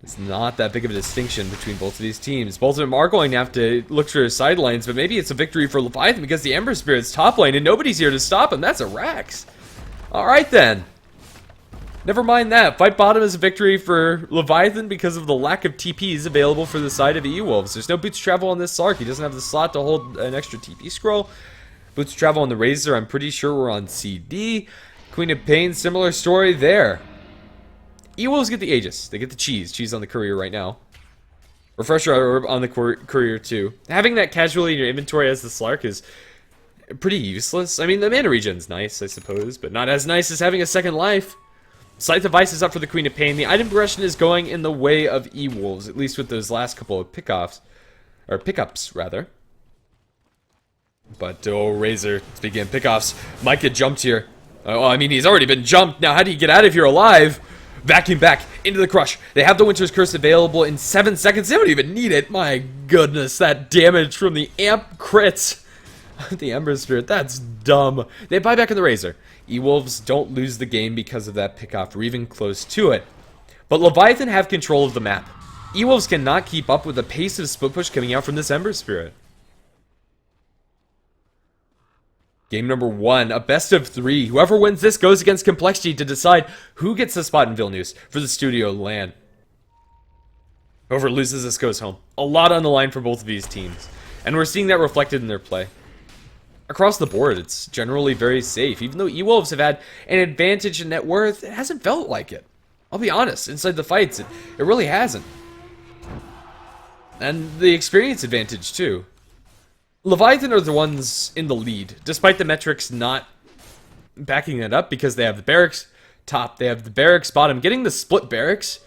It's not that big of a distinction between both of these teams. Both of them are going to have to look for sidelines, but maybe it's a victory for Leviathan because the Ember Spirit's top lane and nobody's here to stop him. That's a Rax. Alright then. Never mind that. Fight bottom is a victory for Leviathan because of the lack of TPs available for the side of EWolves. There's no Boots Travel on this Slark. He doesn't have the slot to hold an extra TP scroll. Boots Travel on the Razor, I'm pretty sure we're on CD. Queen of Pain, similar story there. EWolves get the Aegis. They get the cheese. Cheese on the Courier right now. Refresher on the Courier too. Having that casually in your inventory as the Slark is pretty useless. I mean, the mana regen's nice, I suppose, but not as nice as having a second life. Scythe of Ice is up for the Queen of Pain. The item progression is going in the way of EWolves, at least with those last couple of pickups, rather. But, oh, Razor, speaking of pickoffs, might get jumped here. Oh, I mean, he's already been jumped. Now, how do you get out of here alive? Vacuum back into the Crush. They have the Winter's Curse available in 7 seconds. They don't even need it. My goodness, that damage from the amp crits. The Ember Spirit, that's dumb. They buy back in the Razor. EWolves don't lose the game because of that pickoff, or even close to it. But Leviathan have control of the map. EWolves cannot keep up with the pace of split push coming out from this Ember Spirit. Game number 1, a best of 3. Whoever wins this goes against Complexity to decide who gets the spot in Vilnius for the studio LAN. Whoever loses this goes home. A lot on the line for both of these teams. And we're seeing that reflected in their play. Across the board, it's generally very safe. Even though EWolves have had an advantage in net worth, it hasn't felt like it. I'll be honest, inside the fights, it really hasn't. And the experience advantage, too. Leviathan are the ones in the lead, despite the metrics not backing it up, because they have the barracks top, they have the barracks bottom. Getting the split barracks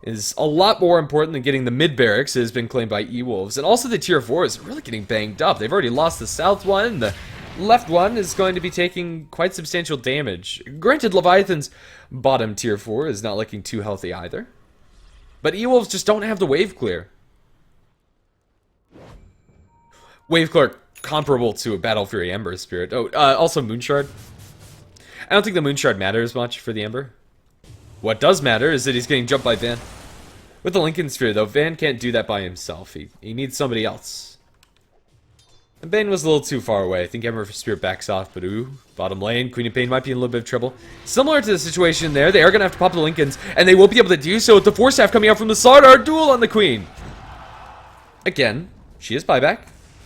is a lot more important than getting the mid barracks, has been claimed by EWolves. And also the tier 4 is really getting banged up. They've already lost the south one. The left one is going to be taking quite substantial damage. Granted, Leviathan's bottom tier 4 is not looking too healthy either. But EWolves just don't have the wave clear. Wave clear comparable to a Battle Fury Ember Spirit. Oh, also Moonshard. I don't think the Moonshard matters much for the Ember. What does matter is that he's getting jumped by Van. With the Lincoln Sphere, though, Van can't do that by himself. He needs somebody else. And Bane was a little too far away. I think Ember Spirit backs off, but ooh, bottom lane, Queen of Pain might be in a little bit of trouble. Similar to the situation there, they are going to have to pop the Lincolns, and they will be able to do so with the Force Staff coming out from the Slardar duel on the Queen. Again, she is buyback.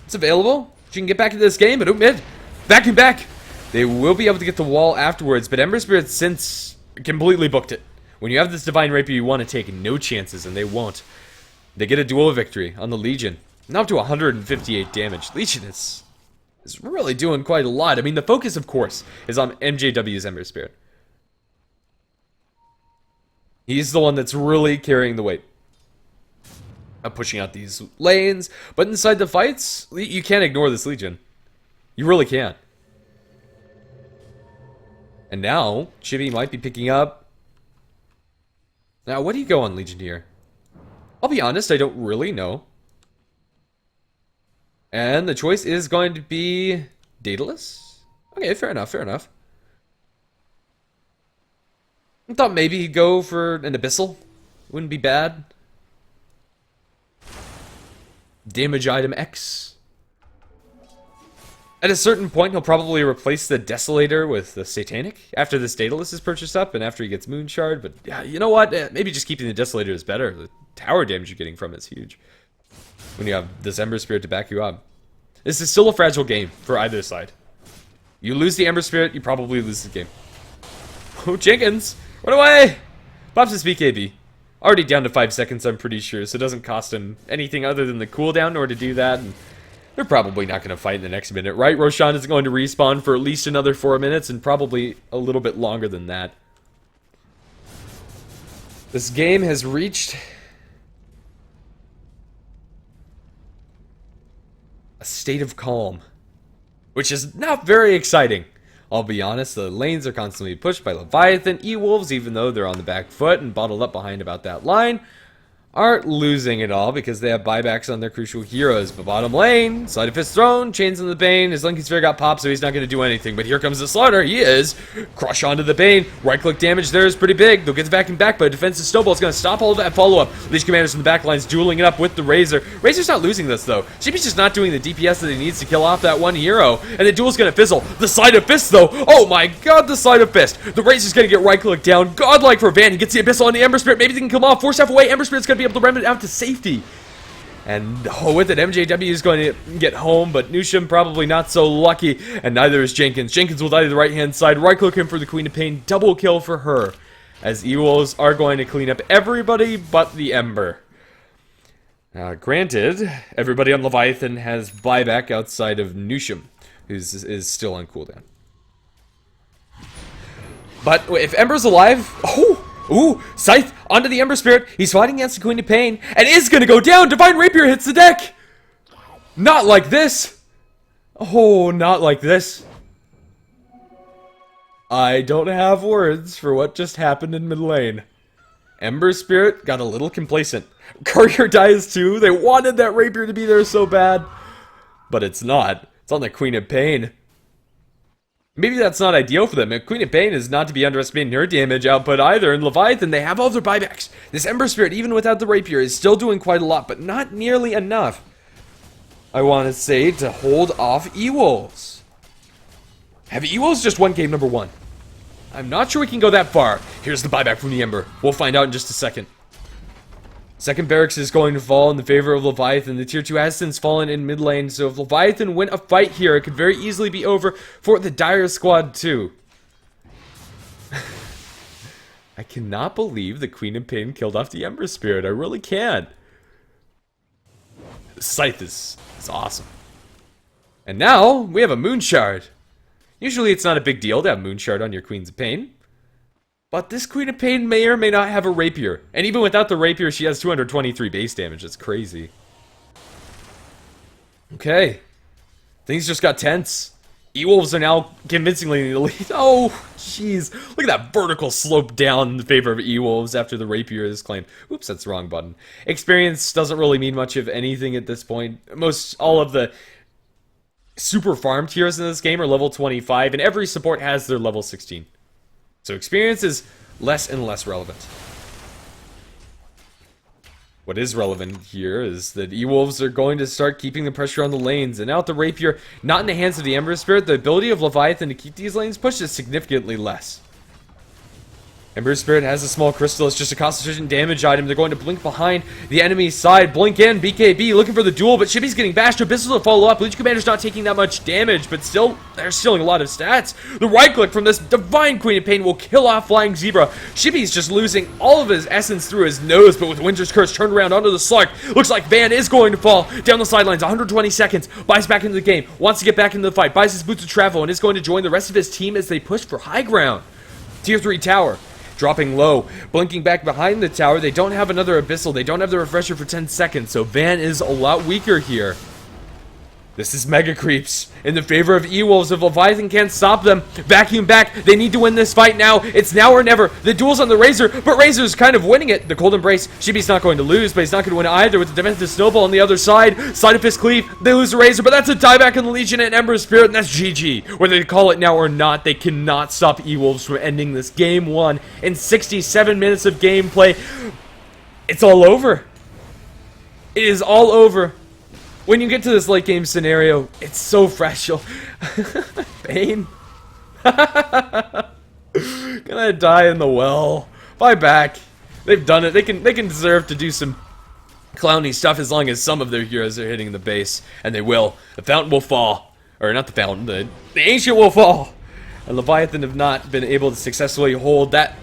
It's available. She can get back into this game, but ooh, mid. Back and back. They will be able to get the wall afterwards, but Ember Spirit since completely booked it. When you have this Divine Rapier, you want to take no chances, and they won't. They get a duel victory on the Legion. Now up to 158 damage. Legion is really doing quite a lot. I mean, the focus, of course, is on MJW's Ember Spirit. He's the one that's really carrying the weight of pushing out these lanes. But inside the fights, you can't ignore this Legion. You really can't. And now, Chibi might be picking up. Now, what do you go on Legion here? I'll be honest, I don't really know. And the choice is going to be Daedalus? Okay, fair enough, fair enough. I thought maybe he'd go for an Abyssal. Wouldn't be bad. Damage item X. At a certain point, he'll probably replace the Desolator with the Satanic after this Daedalus is purchased up and after he gets Moonshard. But yeah, you know what? Maybe just keeping the Desolator is better. The tower damage you're getting from it is huge when you have this Ember Spirit to back you up. This is still a fragile game for either side. You lose the Ember Spirit, you probably lose the game. Oh, Jenkins! Run away! Pops his BKB. Already down to 5 seconds, I'm pretty sure, so it doesn't cost him anything other than the cooldown in order to do that. And they're probably not going to fight in the next minute, right? Roshan is going to respawn for at least another 4 minutes, and probably a little bit longer than that. This game has reached a state of calm, which is not very exciting. I'll be honest, the lanes are constantly pushed by Leviathan. EWolves, even though they're on the back foot and bottled up behind about that line, aren't losing it all because they have buybacks on their crucial heroes. But bottom lane, Sleight of Fist thrown, Chains on the Bane, his Lincoln Sphere got popped, so he's not going to do anything. But here comes the Slaughter, he is. Crush onto the Bane, right-click damage there is pretty big. They'll get the back and back, but a defensive snowball is going to stop all of that follow-up. Legion Commanders from the back lines dueling it up with the Razor. Razor's not losing this, though. Chibi's just not doing the DPS that he needs to kill off that one hero. And the duel's going to fizzle. The Sleight of Fist, though. Oh my god, the Sleight of Fist. The Razor's going to get right-click down. Godlike for Van. He gets the Abyssal on the Ember Spirit. Maybe they can come off. Force half away. Ember Spirit's going to be able to remnant out to safety. And oh, with it, MJW is going to get home, but Nusham probably not so lucky, and neither is Jenkins. Jenkins will die to the right-hand side, right-click him for the Queen of Pain, double kill for her, as EWolves are going to clean up everybody but the Ember. Granted, everybody on Leviathan has buyback outside of Nusham, who is still on cooldown. But if Ember's alive, ooh, Scythe onto the Ember Spirit. He's fighting against the Queen of Pain and is going to go down. Divine Rapier hits the deck. Not like this. Oh, not like this. I don't have words for what just happened in mid lane. Ember Spirit got a little complacent. Courier dies too. They wanted that Rapier to be there so bad. But it's not. It's on the Queen of Pain. Maybe that's not ideal for them. Queen of Pain is not to be underestimating her damage output either. And Leviathan, they have all their buybacks. This Ember Spirit, even without the Rapier, is still doing quite a lot, but not nearly enough, I want to say, to hold off EWolves. Have EWolves just won game number 1? I'm not sure we can go that far. Here's the buyback from the Ember. We'll find out in just a second. Second barracks is going to fall in the favor of Leviathan. The tier 2 has since fallen in mid lane, so if Leviathan win a fight here, it could very easily be over for the Dire Squad too. I cannot believe the Queen of Pain killed off the Ember Spirit. I really can't. Scythe is awesome. And now, we have a Moon Shard. Usually it's not a big deal to have Moon Shard on your Queens of Pain. But this Queen of Pain may or may not have a Rapier. And even without the Rapier, she has 223 base damage. That's crazy. Okay. Things just got tense. EWolves are now convincingly in the lead. Oh, jeez. Look at that vertical slope down in favor of EWolves after the Rapier is claimed. Oops, that's the wrong button. Experience doesn't really mean much of anything at this point. All of the super farm tiers in this game are level 25, and every support has their level 16. So experience is less and less relevant. What is relevant here is that EWolves are going to start keeping the pressure on the lanes, and now with the Rapier not in the hands of the Ember Spirit, the ability of Leviathan to keep these lanes pushed is significantly less. Ember Spirit has a small crystal. It's just a cost-efficient damage item. They're going to blink behind the enemy's side. Blink in. BKB looking for the duel, but Chibi's getting bashed. Abyssal to follow up. Legion Commander's not taking that much damage, but still, they're stealing a lot of stats. The right-click from this Divine Queen of Pain will kill off Flying Zebra. Chibi's just losing all of his essence through his nose, but with Winter's Curse turned around onto the Slark, looks like Van is going to fall down the sidelines. 120 seconds. Buys back into the game. Wants to get back into the fight. Buys his boots of travel and is going to join the rest of his team as they push for high ground. Tier 3 tower. Dropping low, blinking back behind the tower. They don't have another Abyssal. They don't have the refresher for 10 seconds, so Van is a lot weaker here. This is Mega Creeps in the favor of EWolves. If Leviathan can't stop them, vacuum back. They need to win this fight now. It's now or never. The duel's on the Razor, but Razor's kind of winning it. The Cold Embrace, Shibi's not going to lose, but he's not going to win either with the defensive snowball on the other side. Side of Fist Cleave, they lose the Razor, but that's a dieback in the Legion and Ember Spirit, and that's GG. Whether they call it now or not, they cannot stop EWolves from ending this game 1 in 67 minutes of gameplay. It's all over. It is all over. When you get to this late game scenario, it's so fragile. Pain. Gonna die in the well. Buy back. They've done it. They can deserve to do some clowny stuff as long as some of their heroes are hitting the base. And they will. The fountain will fall. Or not the fountain, the ancient will fall. And Leviathan have not been able to successfully hold that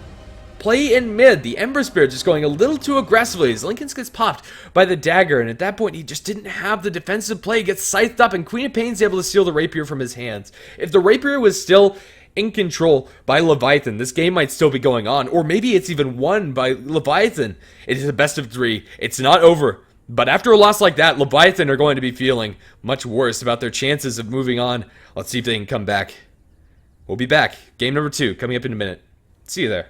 play in mid. The Ember Spirit just going a little too aggressively as Lincoln gets popped by the dagger, and at that point he just didn't have the defensive play. He gets scythed up, and Queen of Pain's able to steal the Rapier from his hands. If the Rapier was still in control by Leviathan, this game might still be going on, or maybe it's even won by Leviathan. It is a best of 3. It's not over. But after a loss like that, Leviathan are going to be feeling much worse about their chances of moving on. Let's see if they can come back. We'll be back. Game number 2 coming up in a minute. See you there.